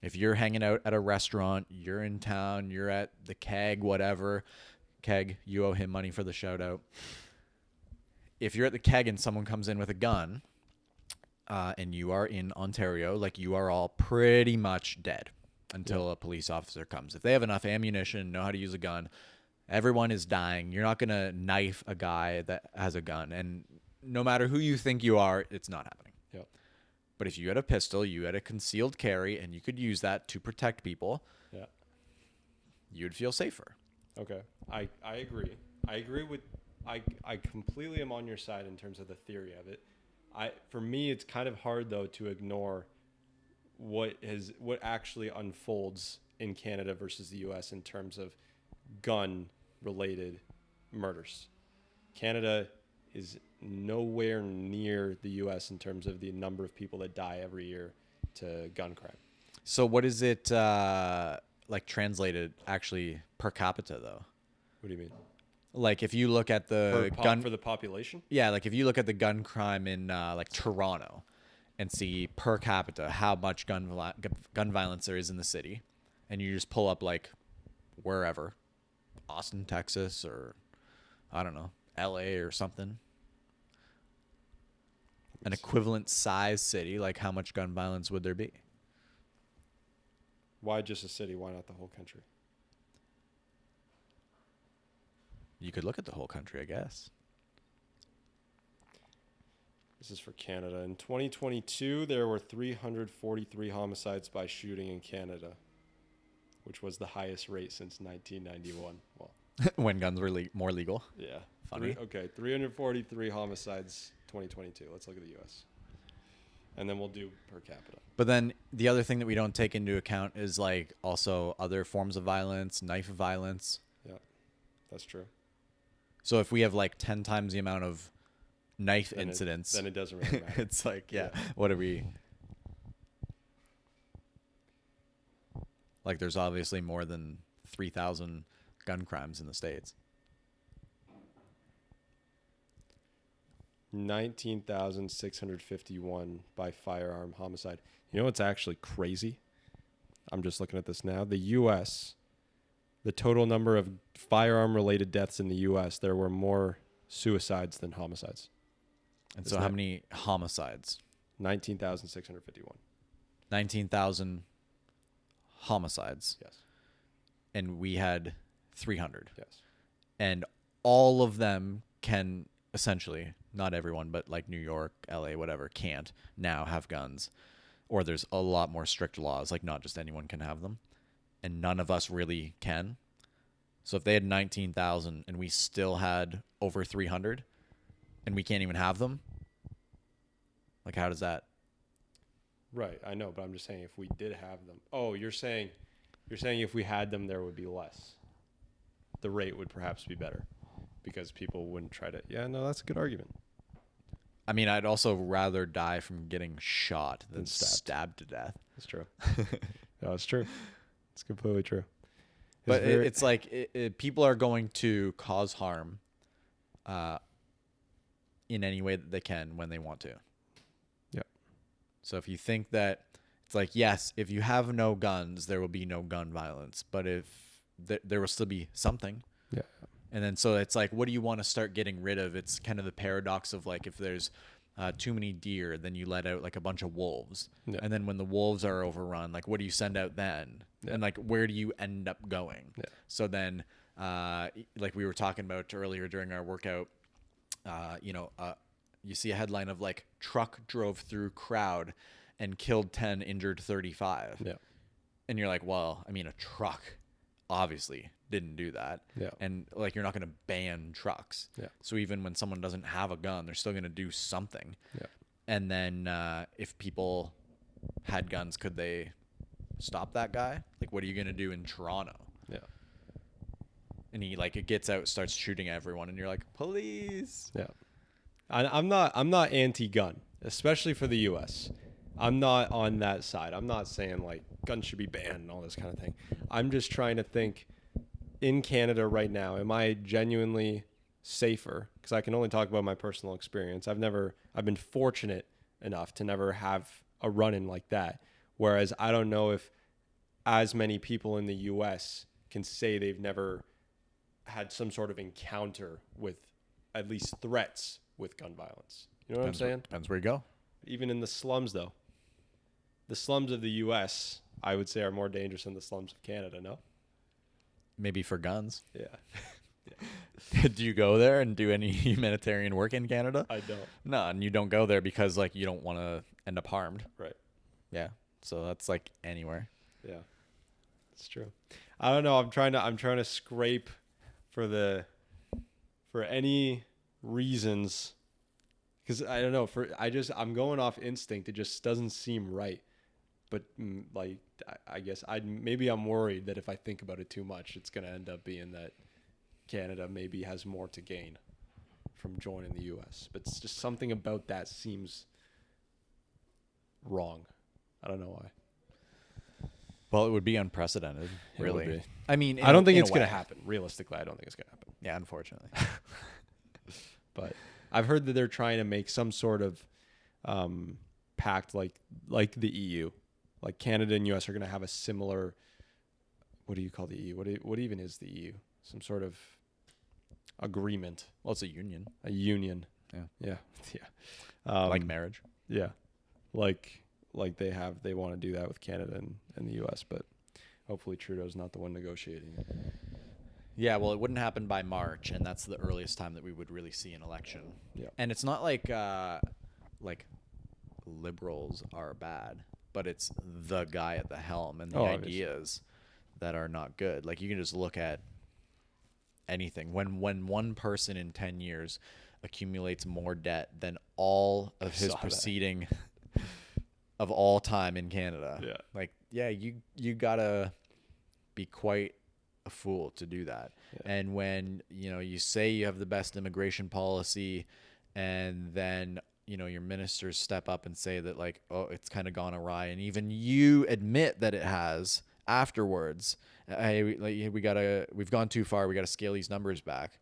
If you're hanging out at a restaurant, you're in town, you're at the Keg, whatever. Keg, you owe him money for the shout out. If you're at the Keg and someone comes in with a gun, and you are in Ontario, like you are all pretty much dead until a police officer comes. If they have enough ammunition, know how to use a gun, everyone is dying. You're not going to knife a guy that has a gun. And no matter who you think you are, it's not happening. Yep. But if you had a pistol, you had a concealed carry, and you could use that to protect people, you'd feel safer. Okay. I agree. I completely am on your side in terms of the theory of it. For me, it's kind of hard though to ignore what actually unfolds in Canada versus the U.S. in terms of gun-related murders. Canada is nowhere near the U.S. in terms of the number of people that die every year to gun crime. So what is it like translated actually per capita though? What do you mean? Like if you look at the gun for the population? Yeah, like if you look at the gun crime in like Toronto and see per capita how much gun violence there is in the city, and you just pull up like wherever, Austin, Texas, or I don't know, LA or something, an equivalent size city, like how much gun violence would there be? Why just a city? Why not the whole country? You could look at the whole country, I guess. This is for Canada. In 2022, there were 343 homicides by shooting in Canada, which was the highest rate since 1991. Well, when guns were more legal. yeah. Funny. 343 homicides 2022. Let's look at the U.S. And then we'll do per capita. But then the other thing that we don't take into account is like also other forms of violence, knife violence. Yeah, that's true. So if we have like 10 times the amount of knife Then incidents, then it doesn't really matter. it's like, what are we? Like there's obviously more than 3,000 gun crimes in the States. 19,651 by firearm homicide. You know what's actually crazy? I'm just looking at this now. The U.S., the total number of firearm-related deaths in the U.S., there were more suicides than homicides. And so how many homicides? 19,651. 19,000 homicides. Yes. And we had 300. Yes. And all of them can essentially, not everyone, but like New York, LA, whatever, can't now have guns. Or there's a lot more strict laws, like not just anyone can have them. And none of us really can. So if they had 19,000 and we still had over 300 and we can't even have them, like how does that? Right, I know, but I'm just saying if we did have them. Oh, you're saying if we had them, there would be less. The rate would perhaps be better because people wouldn't try to. Yeah, no, that's a good argument. I mean, I'd also rather die from getting shot than stabbed. stabbed to death. That's true. No, it's true. It's completely true. But it's like people are going to cause harm in any way that they can when they want to. Yeah. So if you think that it's like, yes, if you have no guns, there will be no gun violence. But if there will still be something. Yeah. And then so it's like, what do you want to start getting rid of? It's kind of the paradox of like if there's too many deer, then you let out like a bunch of wolves. Yeah. And then when the wolves are overrun, like what do you send out then? Yeah. And like where do you end up going? Yeah. So then like we were talking about earlier during our workout, you see a headline of like truck drove through crowd and killed 10, injured 35. Yeah. And you're like, well, I mean, a truck obviously didn't do that. Yeah. And like you're not going to ban trucks. Yeah. So even when someone doesn't have a gun, they're still going to do something. Yeah. And then if people had guns, could they stop that guy? Like what are you going to do in Toronto? Yeah. And he like it gets out, starts shooting everyone, and you're like, police. Yeah. I'm not anti-gun, especially for the U.S. I'm not on that side. I'm not saying like guns should be banned and all this kind of thing. I'm just trying to think in Canada right now, am I genuinely safer? Because I can only talk about my personal experience. I've been fortunate enough to never have a run-in like that. Whereas I don't know if as many people in the U.S. can say they've never had some sort of encounter with at least threats with gun violence. You know what I'm saying? Depends where you go. Even in the slums, though. The slums of the U.S., I would say, are more dangerous than the slums of Canada, no? Maybe for guns. Yeah. Do you go there and do any humanitarian work in Canada? I don't. No, and you don't go there because like you don't want to end up harmed. Right. Yeah. So that's like anywhere. Yeah. It's true. I don't know. I'm trying to scrape for any reasons, because I don't know, I'm going off instinct. It just doesn't seem right. But like I guess maybe I'm worried that if I think about it too much, it's gonna end up being that Canada maybe has more to gain from joining the U.S. But it's just something about that seems wrong. I don't know why. Well, it would be unprecedented, It would really. be. I mean, I don't think in it's a going to way. happen. Realistically, I don't think it's going to happen. Yeah, unfortunately. But I've heard that they're trying to make some sort of pact like the EU. Like Canada and US are going to have a similar, what do you call the EU? What even is the EU? Some sort of agreement. Well, it's a union. A union. Yeah. Yeah. Yeah. Like marriage. Yeah. Like they want to do that with Canada and the US, but hopefully Trudeau's not the one negotiating it. Yeah, well, it wouldn't happen by March, and that's the earliest time that we would really see an election. Yeah. And it's not like liberals are bad, but it's the guy at the helm and the ideas that are not good. Like you can just look at anything. When one person in 10 years accumulates more debt than all of his preceding of all time in Canada. Yeah. Like, yeah, you gotta be quite a fool to do that. Yeah. And when, you say you have the best immigration policy and then, your ministers step up and say that like, oh, it's kind of gone awry. And even you admit that it has afterwards. Hey, we've gone too far. We got to scale these numbers back.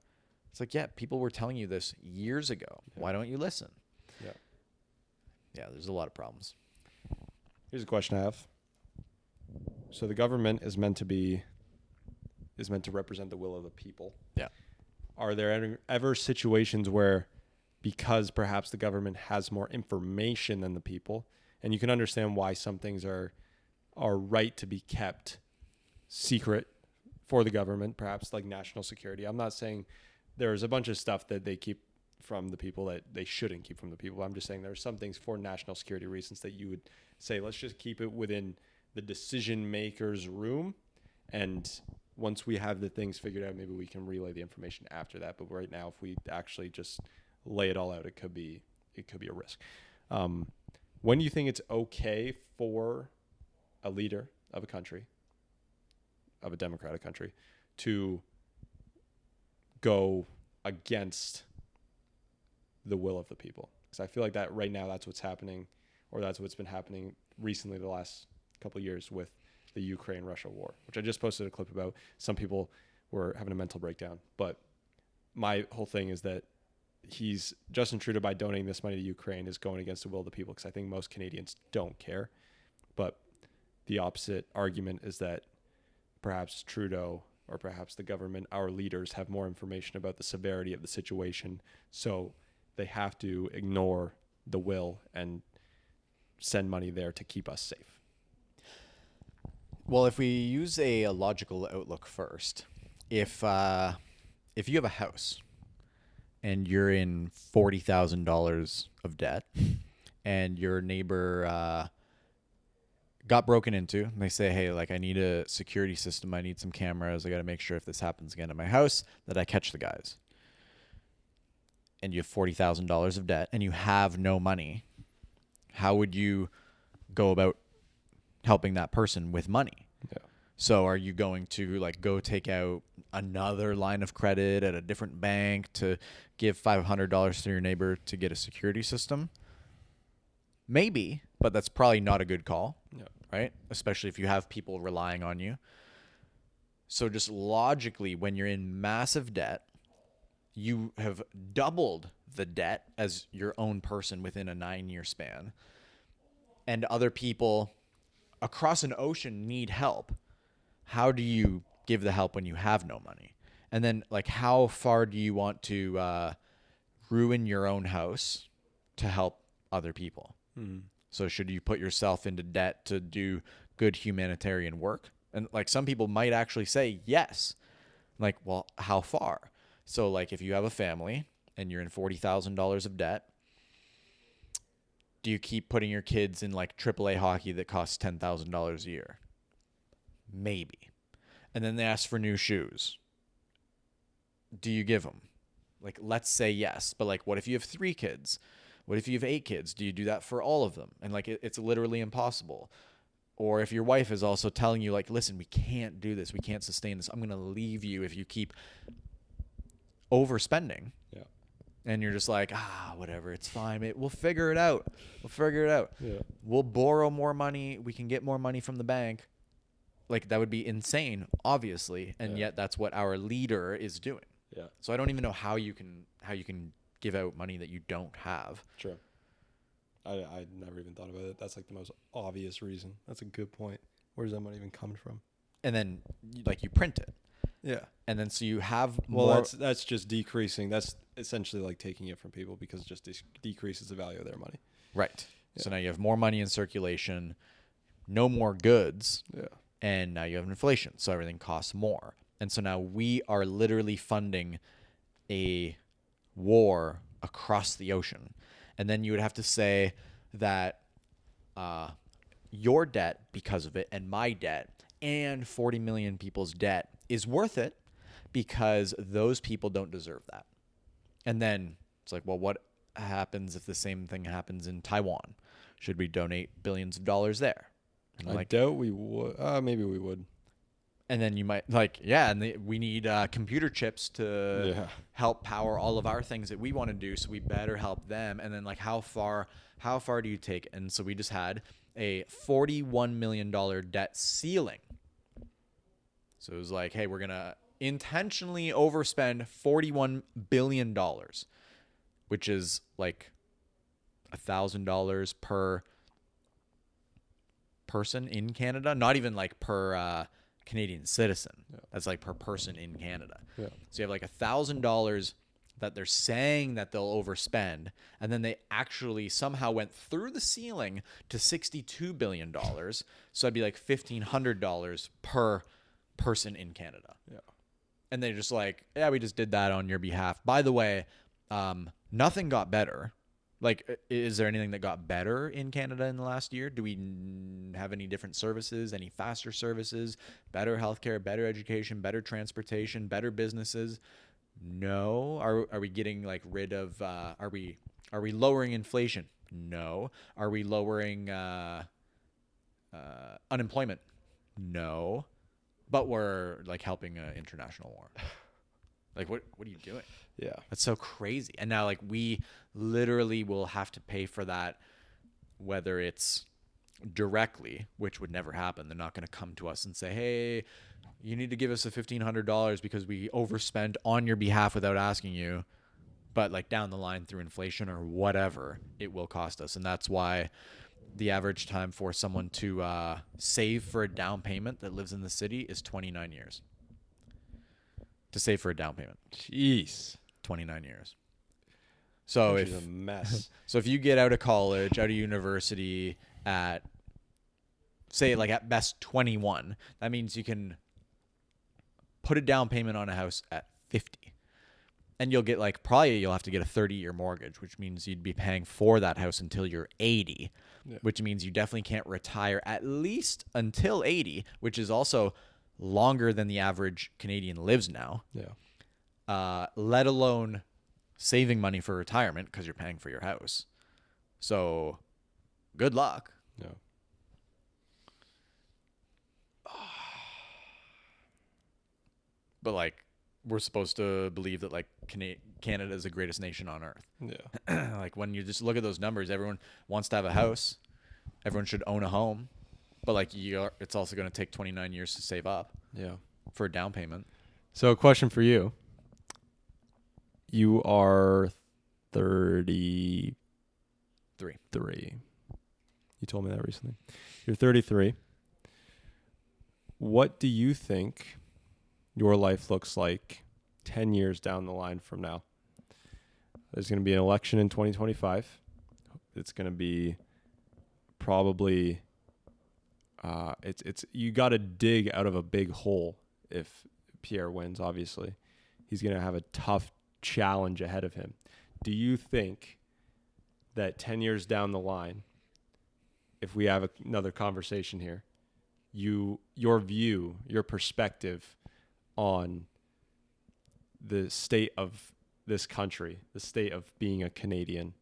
It's like, yeah, people were telling you this years ago. Yeah. Why don't you listen? Yeah. Yeah, there's a lot of problems. Here's a question I have. So the government is meant to represent the will of the people. Yeah. Are there ever situations where, because perhaps the government has more information than the people, and you can understand why some things are right to be kept secret for the government, perhaps like national security. I'm not saying there's a bunch of stuff that they keep from the people that they shouldn't keep from the people. I'm just saying there are some things for national security reasons that you would say, let's just keep it within the decision maker's room. And once we have the things figured out, maybe we can relay the information after that. But right now, if we actually just lay it all out, it could be a risk. When do you think it's okay for a leader of a country, of a democratic country, to go against the will of the people? Because I feel like that right now, that's what's happening, or that's what's been happening recently the last couple of years with the Ukraine-Russia war, which I just posted a clip about. Some people were having a mental breakdown, but my whole thing is that Justin Trudeau, by donating this money to Ukraine, is going against the will of the people, because I think most Canadians don't care. But the opposite argument is that perhaps Trudeau, or perhaps the government, our leaders, have more information about the severity of the situation, so they have to ignore the will and send money there to keep us safe. Well, if we use a logical outlook first, if you have a house and you're in $40,000 of debt, and your neighbor got broken into, and they say, hey, like, I need a security system, I need some cameras, I got to make sure if this happens again at my house that I catch the guys. And you have $40,000 of debt and you have no money, how would you go about helping that person with money? Yeah. So are you going to like go take out another line of credit at a different bank to give $500 to your neighbor to get a security system? Maybe, but that's probably not a good call, right? Especially if you have people relying on you. So just logically, when you're in massive debt, you have doubled the debt as your own person within a 9-year span, and other people across an ocean need help. How do you give the help when you have no money? And then, like, how far do you want to ruin your own house to help other people? So should you put yourself into debt to do good humanitarian work? And like, some people might actually say yes. Like, well, how far? So like, if you have a family and you're in $40,000 of debt, do you keep putting your kids in like AAA hockey that costs $10,000 a year? Maybe. And then they ask for new shoes. Do you give them? Like, let's say yes, but like, what if you have 3 kids? What if you have 8 kids? Do you do that for all of them? And like, it's literally impossible. Or if your wife is also telling you like, listen, we can't do this, we can't sustain this, I'm going to leave you if you keep overspending. Yeah. And you're just like, whatever, it's fine. We'll figure it out. Yeah. We'll borrow more money. We can get more money from the bank. Like, that would be insane, obviously. And yet that's what our leader is doing. Yeah. So I don't even know how you can give out money that you don't have. Sure. I never even thought about it. That's like the most obvious reason. That's a good point. Where's that money even coming from? And then like, you print it. Yeah. And then so you have Well, more. that's just decreasing. That's essentially like taking it from people, because it just decreases the value of their money. Right. Yeah. So now you have more money in circulation, no more goods. Yeah. And now you have inflation. So everything costs more. And so now we are literally funding a war across the ocean. And then you would have to say that your debt because of it, and my debt, and 40 million people's debt is worth it because those people don't deserve that. And then it's like, well, what happens if the same thing happens in Taiwan? Should we donate billions of dollars there? And I doubt we would. Maybe we would. And then you might like, we need computer chips to help power all of our things that we want to do. So we better help them. And then like, how far do you take? And so we just had a $41 million debt ceiling. So it was like, hey, we're going to intentionally overspend $41 billion, which is like $1,000 per person in Canada. Not even like per Canadian citizen. Yeah. That's like per person in Canada. Yeah. So you have like $1,000 that they're saying that they'll overspend, and then they actually somehow went through the ceiling to $62 billion. So it'd be like $1,500 per person in Canada. Yeah. And they're just like, yeah, we just did that on your behalf. By the way, Nothing got better. Like, is there anything that got better in Canada in the last year? Do we have any different services, any faster services, better healthcare, better education, better transportation, better businesses? No. Are we getting like rid of? Are we lowering inflation? No. Are we lowering unemployment? No. But we're like helping an international war. Like, what are you doing? Yeah. That's so crazy. And now, like, we literally will have to pay for that, whether it's directly, which would never happen. They're not going to come to us and say, hey, you need to give us a $1,500 because we overspent on your behalf without asking you. But, like, down the line through inflation or whatever, it will cost us. And that's why the average time for someone to save for a down payment that lives in the city is 29 years. To save for a down payment. Jeez. 29 years. So Which is a mess. So if you get out of college, out of university at, say, like at best 21, that means you can put a down payment on a house at 50. And you'll get like, probably you'll have to get a 30-year mortgage, which means you'd be paying for that house until you're 80, which means you definitely can't retire at least until 80, which is also longer than the average Canadian lives now. Yeah. Let alone saving money for retirement because you're paying for your house. So good luck. Yeah. But like, we're supposed to believe that like Canada is the greatest nation on earth. Yeah. Like, when you just look at those numbers, everyone wants to have a house. Everyone should own a home. But like, it's also going to take 29 years to save up. Yeah. For a down payment. So a question for you. You are 33. You told me that recently. You're 33. What do you think your life looks like 10 years down the line from now? There's going to be an election in 2025. It's going to be probably it's you got to dig out of a big hole if Pierre wins, obviously. He's going to have a tough challenge ahead of him. Do you think that 10 years down the line, if we have another conversation here, your view, your perspective on the state of this country, the state of being a Canadian,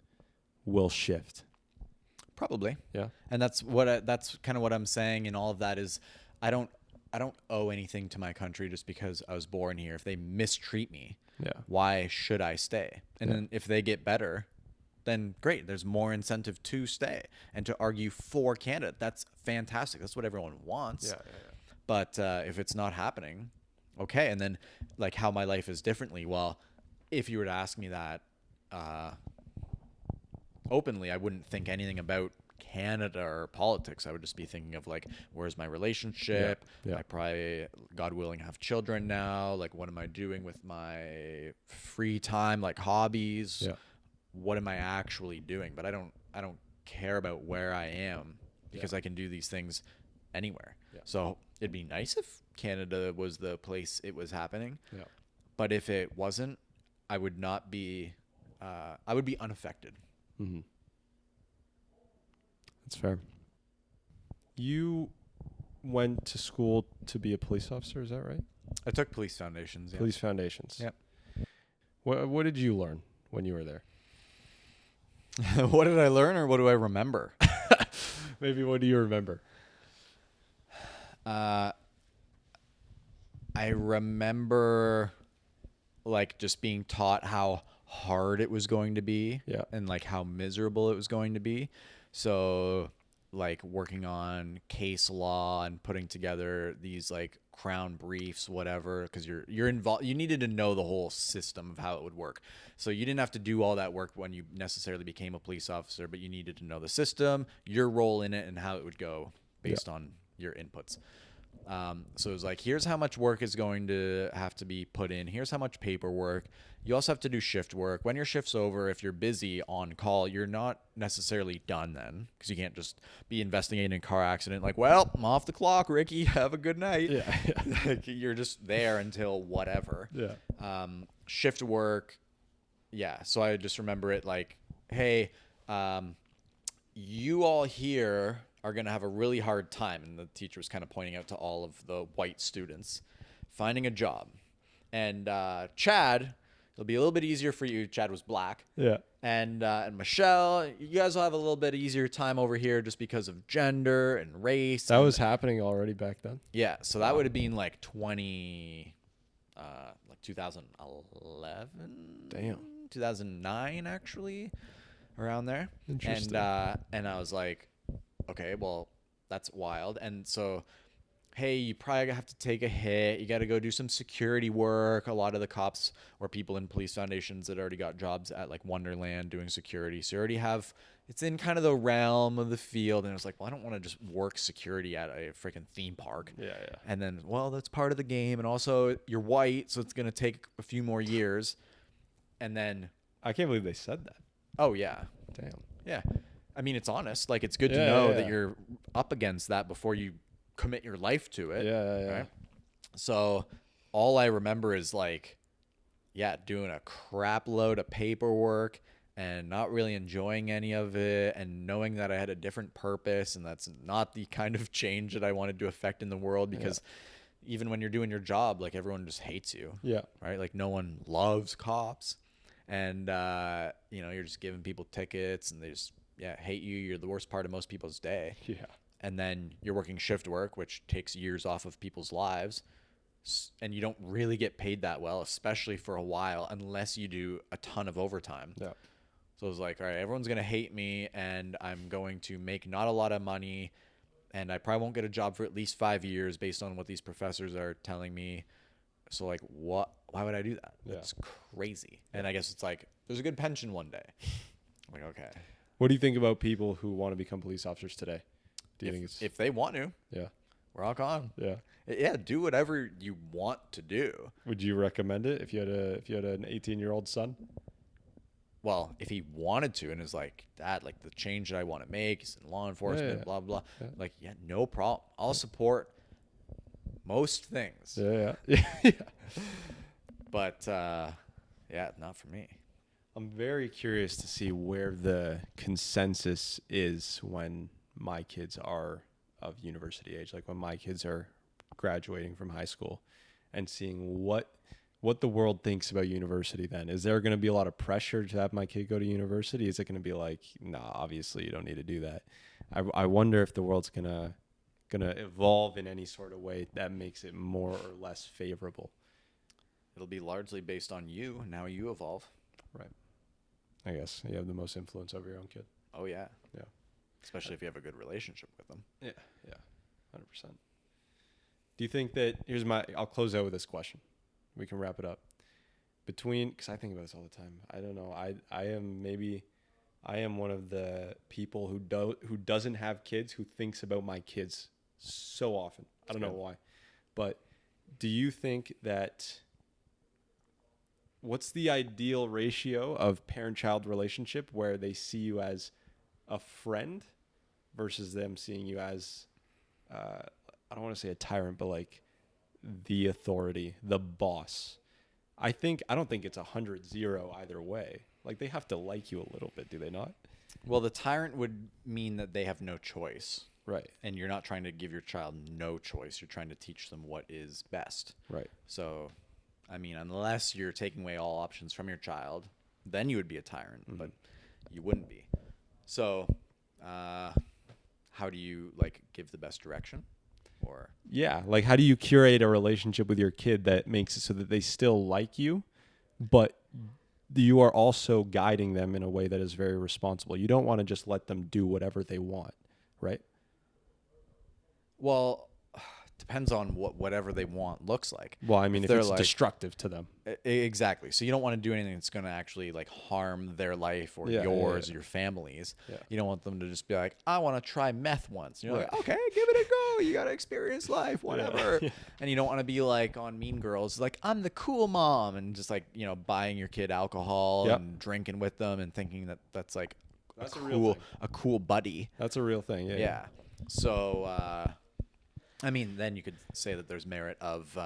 will shift? Probably. Yeah. And that's kind of what I'm saying in all of that is I don't owe anything to my country just because I was born here. If they mistreat me, why should I stay? And then if they get better, then great. There's more incentive to stay and to argue for Canada. That's fantastic. That's what everyone wants. Yeah. But if it's not happening, okay. And then like how my life is differently. Well, if you were to ask me that openly, I wouldn't think anything about Canada or politics. I would just be thinking of like, where's my relationship? I probably, God willing, have children now. Like, what am I doing with my free time? Like hobbies. What am I actually doing? But I don't care about where I am because I can do these things anywhere. So it'd be nice if Canada was the place it was happening. But if it wasn't, I would not be. I would be unaffected. Mm-hmm. That's fair. You went to school to be a police officer, is that right? I took police foundations. Police foundations. Yep. What did you learn when you were there? What did I learn, or what do I remember? Maybe what do you remember? I remember like just being taught how hard it was going to be and like how miserable it was going to be. So like working on case law and putting together these like crown briefs, whatever, because you're involved. You needed to know the whole system of how it would work. So you didn't have to do all that work when you necessarily became a police officer, but you needed to know the system, your role in it, and how it would go based on your inputs. So it was like, here's how much work is going to have to be put in. Here's how much paperwork. You also have to do shift work. When your shift's over, if you're busy on call, you're not necessarily done then, because you can't just be investigating a car accident like, well, I'm off the clock, Ricky. Have a good night. Like, you're just there until whatever. Shift work, yeah, so I just remember it like, hey, you all here are going to have a really hard time. And the teacher was kind of pointing out to all of the white students finding a job. And Chad, it'll be a little bit easier for you. Chad was black. Yeah. And Michelle, you guys will have a little bit easier time over here just because of gender and race. That and, was happening already back then. yeah. So that would have been like 2011. Damn. 2009 actually, around there. Interesting. And I was like, okay, well, that's wild. And so, hey, you probably have to take a hit. You got to go do some security work. A lot of the cops or people in police foundations that already got jobs at like Wonderland doing security. So you already have, it's in kind of the realm of the field. And I was like, well, I don't want to just work security at a freaking theme park. Yeah, yeah. And then, well, that's part of the game. And also you're white, so it's going to take a few more years. And then, I can't believe they said that. oh yeah. Damn. Yeah. I mean, it's honest. Like, it's good to Yeah, know yeah, that yeah. you're up against that before you commit your life to it. Yeah, yeah, yeah. Right? So all I remember is like, yeah, doing a crap load of paperwork and not really enjoying any of it, and knowing that I had a different purpose and that's not the kind of change that I wanted to affect in the world, because even when you're doing your job, like, everyone just hates you. Yeah. Right? Like, no one loves cops. And, you're just giving people tickets and they just, hate you. You're the worst part of most people's day. Yeah. And then you're working shift work, which takes years off of people's lives. And you don't really get paid that well, especially for a while, unless you do a ton of overtime. Yeah. So it was like, all right, everyone's going to hate me and I'm going to make not a lot of money. And I probably won't get a job for at least 5 years based on what these professors are telling me. So, like, why would I do that? Yeah. That's crazy. And I guess it's like, there's a good pension one day. I'm like, okay. What do you think about people who want to become police officers today? Do you think it's If they want to, yeah. rock on. Yeah. Yeah, do whatever you want to do. Would you recommend it if you had an 18-year-old son? Well, if he wanted to and is like, Dad, like, the change that I want to make is in law enforcement, yeah. blah, blah, blah. Yeah. Like, yeah, no problem. I'll support most things. Yeah, yeah. Yeah. But, not for me. I'm very curious to see where the consensus is when my kids are of university age, like when my kids are graduating from high school, and seeing what the world thinks about university then. Is there going to be a lot of pressure to have my kid go to university? Is it going to be like, nah, obviously you don't need to do that? I wonder if the world's going to evolve in any sort of way that makes it more or less favorable. It'll be largely based on you and how you evolve. Right. I guess you have the most influence over your own kid. Oh, yeah. Yeah. Especially if you have a good relationship with them. Yeah, 100%. Do you think that I'll close out with this question. We can wrap it up. Because I think about this all the time. I don't know. I am one of the people who doesn't have kids, who thinks about my kids so often. I don't know why. But do you think that what's the ideal ratio of parent-child relationship where they see you as a friend versus them seeing you as, I don't want to say a tyrant, but like the authority, the boss? I don't think it's 100-0 either way. Like, they have to like you a little bit, do they not? Well, the tyrant would mean that they have no choice. Right. And you're not trying to give your child no choice. You're trying to teach them what is best. Right. So, I mean, unless you're taking away all options from your child, then you would be a tyrant, but you wouldn't be. So, how do you, like, give the best direction? Or Yeah, like, how do you curate a relationship with your kid that makes it so that they still like you, but you are also guiding them in a way that is very responsible? You don't want to just let them do whatever they want, right? well, depends on whatever they want looks like. Well, I mean, if they're it's like- destructive to them. Exactly. So you don't want to do anything that's going to actually, like, harm their life or yours or your family's. Yeah. You don't want them to just be like, I want to try meth once. And you're Right. like, okay, give it a go. You got to experience life, whatever. And you don't want to be like on Mean Girls, like, I'm the cool mom, and just, like, buying your kid alcohol Yep. and drinking with them and thinking that that's like That's a real thing. a cool buddy. That's a real thing. Yeah. So, I mean, then you could say that there's merit of,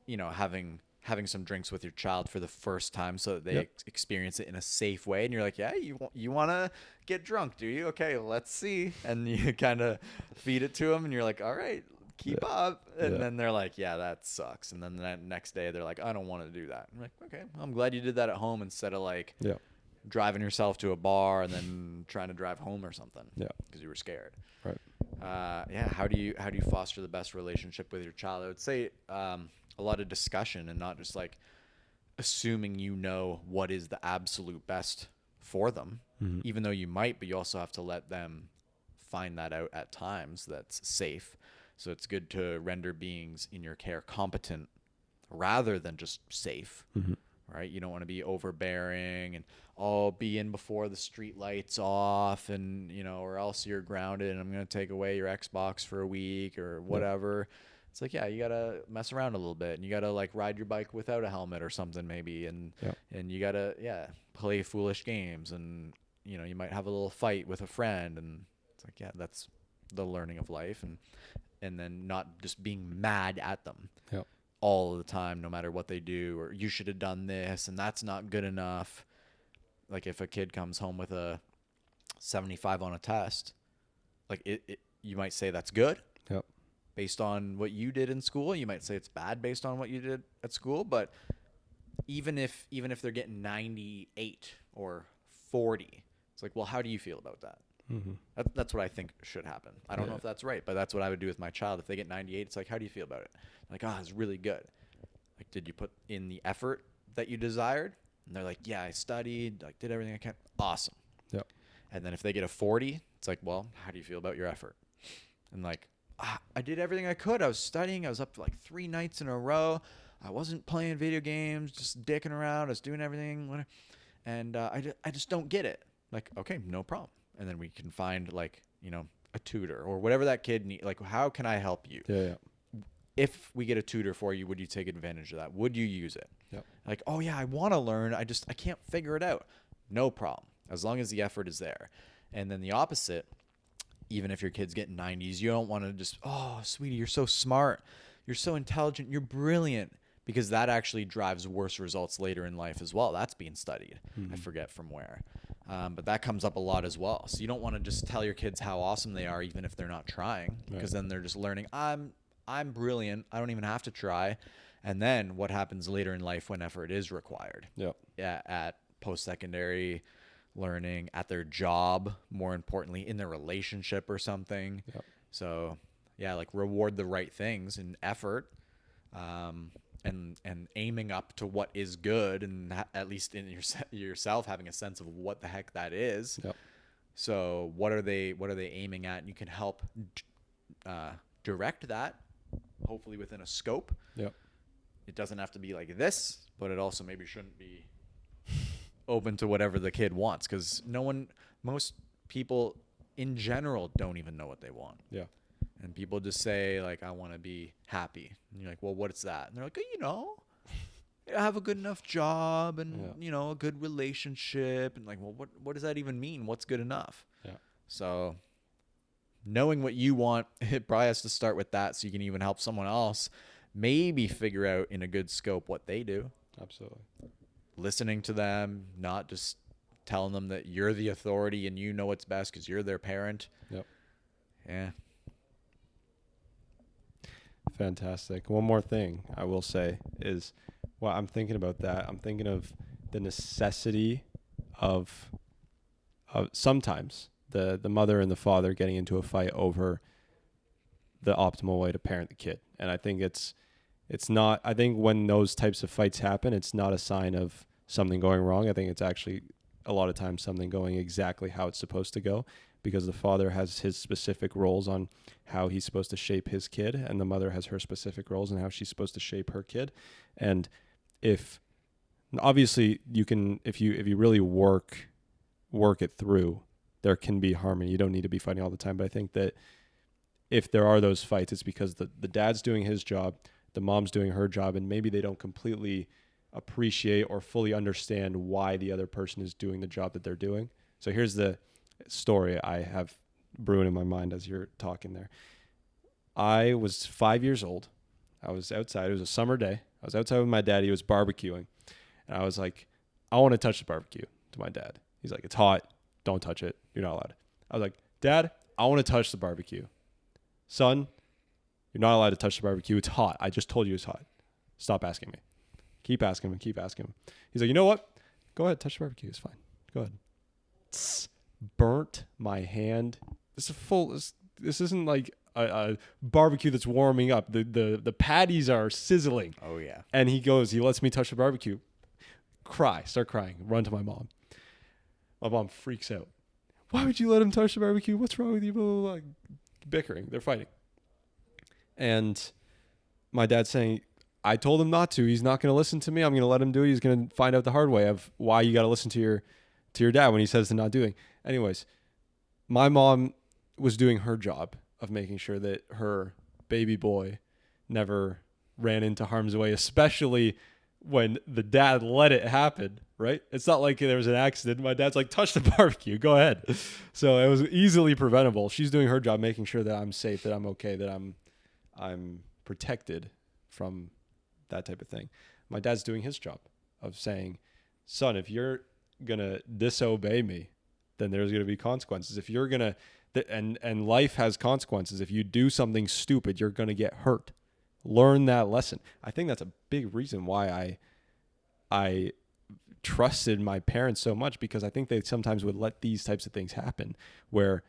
having having some drinks with your child for the first time so that they Yep. experience it in a safe way. And you're like, yeah, you want to get drunk, do you? Okay, let's see. And you kind of feed it to them and you're like, all right, keep up. And Yeah. then they're like, yeah, that sucks. And then the next day they're like, I don't want to do that. I'm like, okay, well, I'm glad you did that at home instead of like Yeah. driving yourself to a bar and then trying to drive home or something. Yeah. Because you were scared. Right. Yeah. How do you foster the best relationship with your child? I would say a lot of discussion and not just like assuming you know what is the absolute best for them, even though you might, but you also have to let them find that out at times that's safe. So it's good to render beings in your care competent rather than just safe. Right? You don't want to be overbearing and be in before the street lights off and, or else you're grounded and I'm going to take away your Xbox for a week or whatever. It's like, yeah, you got to mess around a little bit and you got to like ride your bike without a helmet or something maybe. And you got to, play foolish games and, you might have a little fight with a friend and it's like, yeah, that's the learning of life. And then not just being mad at them. Yep. All the time, no matter what they do, or you should have done this and that's not good enough. Like if a kid comes home with a 75 on a test, like you might say that's good. Yep. Based on what you did in school. You might say it's bad based on what you did at school. But even if they're getting 98 or 40, it's like, well, how do you feel about that? That's what I think should happen. I don't know if that's right, but that's what I would do with my child. If they get 98, it's like, how do you feel about it? Like, it's really good. Like, did you put in the effort that you desired? And they're like, yeah, I studied, like did everything I can. Awesome. Yep. And then if they get a 40, it's like, well, how do you feel about your effort? And like, I did everything I could. I was studying. I was up for like 3 nights in a row. I wasn't playing video games, just dicking around. I was doing everything. Whatever. And I just don't get it. Like, okay, no problem. And then we can find like, a tutor or whatever that kid needs. Like, how can I help you? Yeah. If we get a tutor for you, would you take advantage of that? Would you use it? Yep. Like, oh yeah, I want to learn. I can't figure it out. No problem. As long as the effort is there. And then the opposite, even if your kid's getting 90s, you don't want to just, oh, sweetie, you're so smart. You're so intelligent. You're brilliant. Because that actually drives worse results later in life as well. That's being studied. I forget from where. But that comes up a lot as well. So you don't want to just tell your kids how awesome they are, even if they're not trying. Because then they're just learning, I'm brilliant. I don't even have to try. And then what happens later in life when effort is required? Yep. Yeah, at post-secondary learning, at their job, more importantly, in their relationship or something. Yep. So, yeah, like reward the right things and effort. And aiming up to what is good, and at least in yourself having a sense of what the heck that is. Yep. So what are they aiming at? And you can help direct that, hopefully within a scope. Yep. It doesn't have to be like this, but it also maybe shouldn't be open to whatever the kid wants, because most people in general don't even know what they want. Yeah. And people just say, like, I want to be happy. And you're like, well, what's that? And they're like, have a good enough job and, a good relationship. And like, well, what does that even mean? What's good enough? Yeah. So knowing what you want, it probably has to start with that so you can even help someone else maybe figure out in a good scope what they do. Absolutely. Listening to them, not just telling them that you're the authority and you know what's best because you're their parent. Yep. Yeah. Fantastic. One more thing I will say is, well, I'm thinking about that. I'm thinking of the necessity of sometimes the mother and the father getting into a fight over the optimal way to parent the kid. And I think it's not, I think when those types of fights happen, it's not a sign of something going wrong. I think it's actually a lot of times something going exactly how it's supposed to go, because the father has his specific roles on how he's supposed to shape his kid, and the mother has her specific roles on how she's supposed to shape her kid. And if obviously you can, if you really work it through, there can be harmony. You don't need to be fighting all the time. But I think that if there are those fights, it's because the dad's doing his job, the mom's doing her job, and maybe they don't completely appreciate or fully understand why the other person is doing the job that they're doing. So here's the story I have brewing in my mind as you're talking there. I was 5 years old. I was outside. It was a summer day. I was outside with my dad. He was barbecuing. And I was like, I want to touch the barbecue to my dad. He's like, it's hot. Don't touch it. You're not allowed. I was like, Dad, I want to touch the barbecue. Son, you're not allowed to touch the barbecue. It's hot. I just told you it's hot. Stop asking me. Keep asking him. Keep asking him. He's like, you know what? Go ahead. Touch the barbecue. It's fine. Go ahead. Tss, burnt my hand. This isn't like a barbecue that's warming up. The patties are sizzling. Oh, yeah. And he lets me touch the barbecue. Start crying. Run to my mom. My mom freaks out. Why would you let him touch the barbecue? What's wrong with you? Blah, blah, blah. Bickering. They're fighting. And my dad's saying, I told him not to. He's not going to listen to me. I'm going to let him do it. He's going to find out the hard way of why you got to listen to your dad when he says to not doing. Anyways, my mom was doing her job of making sure that her baby boy never ran into harm's way, especially when the dad let it happen, right? It's not like there was an accident. My dad's like, touch the barbecue. Go ahead. So it was easily preventable. She's doing her job, making sure that I'm safe, that I'm okay, that I'm protected from that type of thing. My dad's doing his job of saying, son, if you're going to disobey me, then there's going to be consequences. If you're going to, and life has consequences. If you do something stupid, you're going to get hurt. Learn that lesson. I think that's a big reason why I trusted my parents so much, because I think they sometimes would let these types of things happen where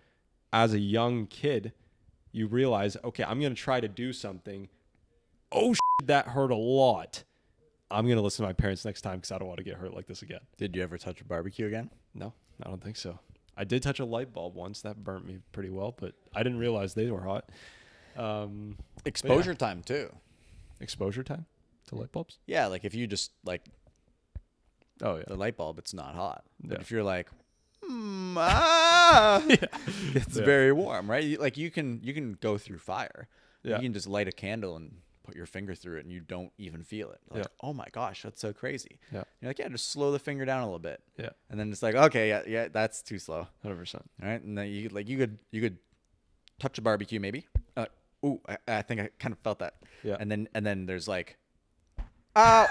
as a young kid, you realize, okay, I'm going to try to do something. Oh, that hurt a lot. I'm going to listen to my parents next time because I don't want to get hurt like this again. Did you ever touch a barbecue again? No, I don't think so. I did touch a light bulb once. That burnt me pretty well, but I didn't realize they were hot. Exposure time, too. Exposure time to light bulbs? Yeah, like if you just, like, Oh, yeah. the light bulb, it's not hot. But Yeah. if you're like, Yeah. it's Yeah. very warm, right? Like you can go through fire. Yeah. You can just light a candle and put your finger through it and you don't even feel it. Like, Yeah. oh my gosh, that's so crazy. Yeah. You're like, yeah, just slow the finger down a little bit. Yeah. And then it's like, okay, yeah, that's too slow. 100%. All right. And then you could touch a barbecue maybe. I think I kind of felt that. Yeah. And then there's like, oh.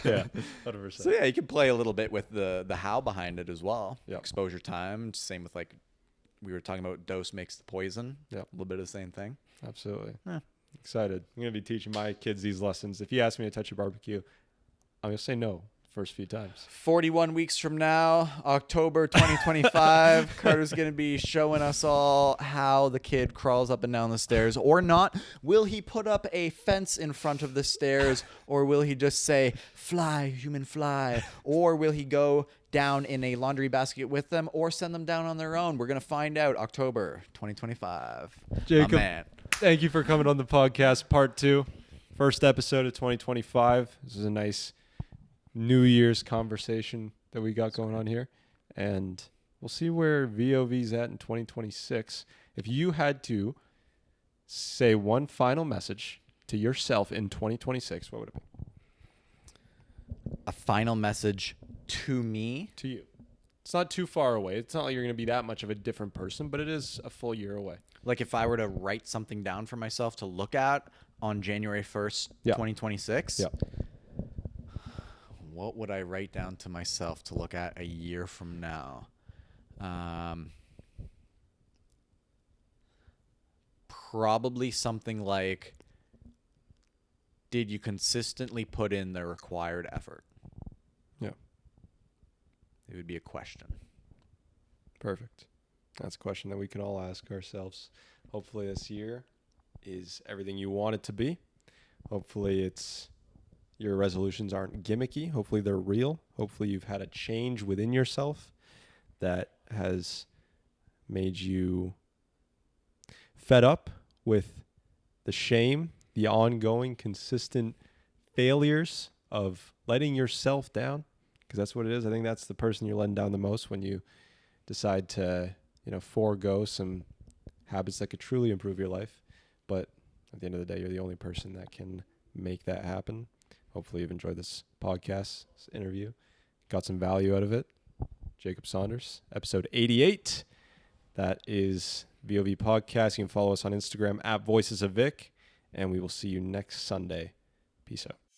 Yeah. 100%. So yeah, you can play a little bit with the how behind it as well. Yeah. Exposure time. Same with, like, we were talking about dose makes the poison. Yeah. A little bit of the same thing. Absolutely. Yeah. Excited. I'm going to be teaching my kids these lessons. If you ask me to touch a barbecue, I'm going to say no first few times. 41 weeks from now, October 2025, Carter's going to be showing us all how the kid crawls up and down the stairs or not. Will he put up a fence in front of the stairs, or will he just say, fly, human fly? Or will he go down in a laundry basket with them or send them down on their own? We're going to find out October 2025. Jacob, My man. thank you for coming on the podcast, part 2. First episode of 2025. This is a nice New Year's conversation that we got going on here. And we'll see where VoV's at in 2026. If you had to say one final message to yourself in 2026, what would it be? A final message to me. To you. It's not too far away. It's not like you're going to be that much of a different person, but it is a full year away. Like if I were to write something down for myself to look at on January 1st, Yeah. 2026. Yeah. What would I write down to myself to look at a year from now? Probably something like, did you consistently put in the required effort? Yeah. It would be a question. Perfect. That's a question that we can all ask ourselves. Hopefully this year is everything you want it to be. Hopefully your resolutions aren't gimmicky. Hopefully they're real. Hopefully you've had a change within yourself that has made you fed up with the shame, the ongoing, consistent failures of letting yourself down, because that's what it is. I think that's the person you're letting down the most when you decide to, forego some habits that could truly improve your life. But at the end of the day, you're the only person that can make that happen. Hopefully you've enjoyed this podcast, this interview, got some value out of it. Jacob Saunders, episode 88. That is VoV Podcast. You can follow us on Instagram at Voices of Vic, and we will see you next Sunday. Peace out.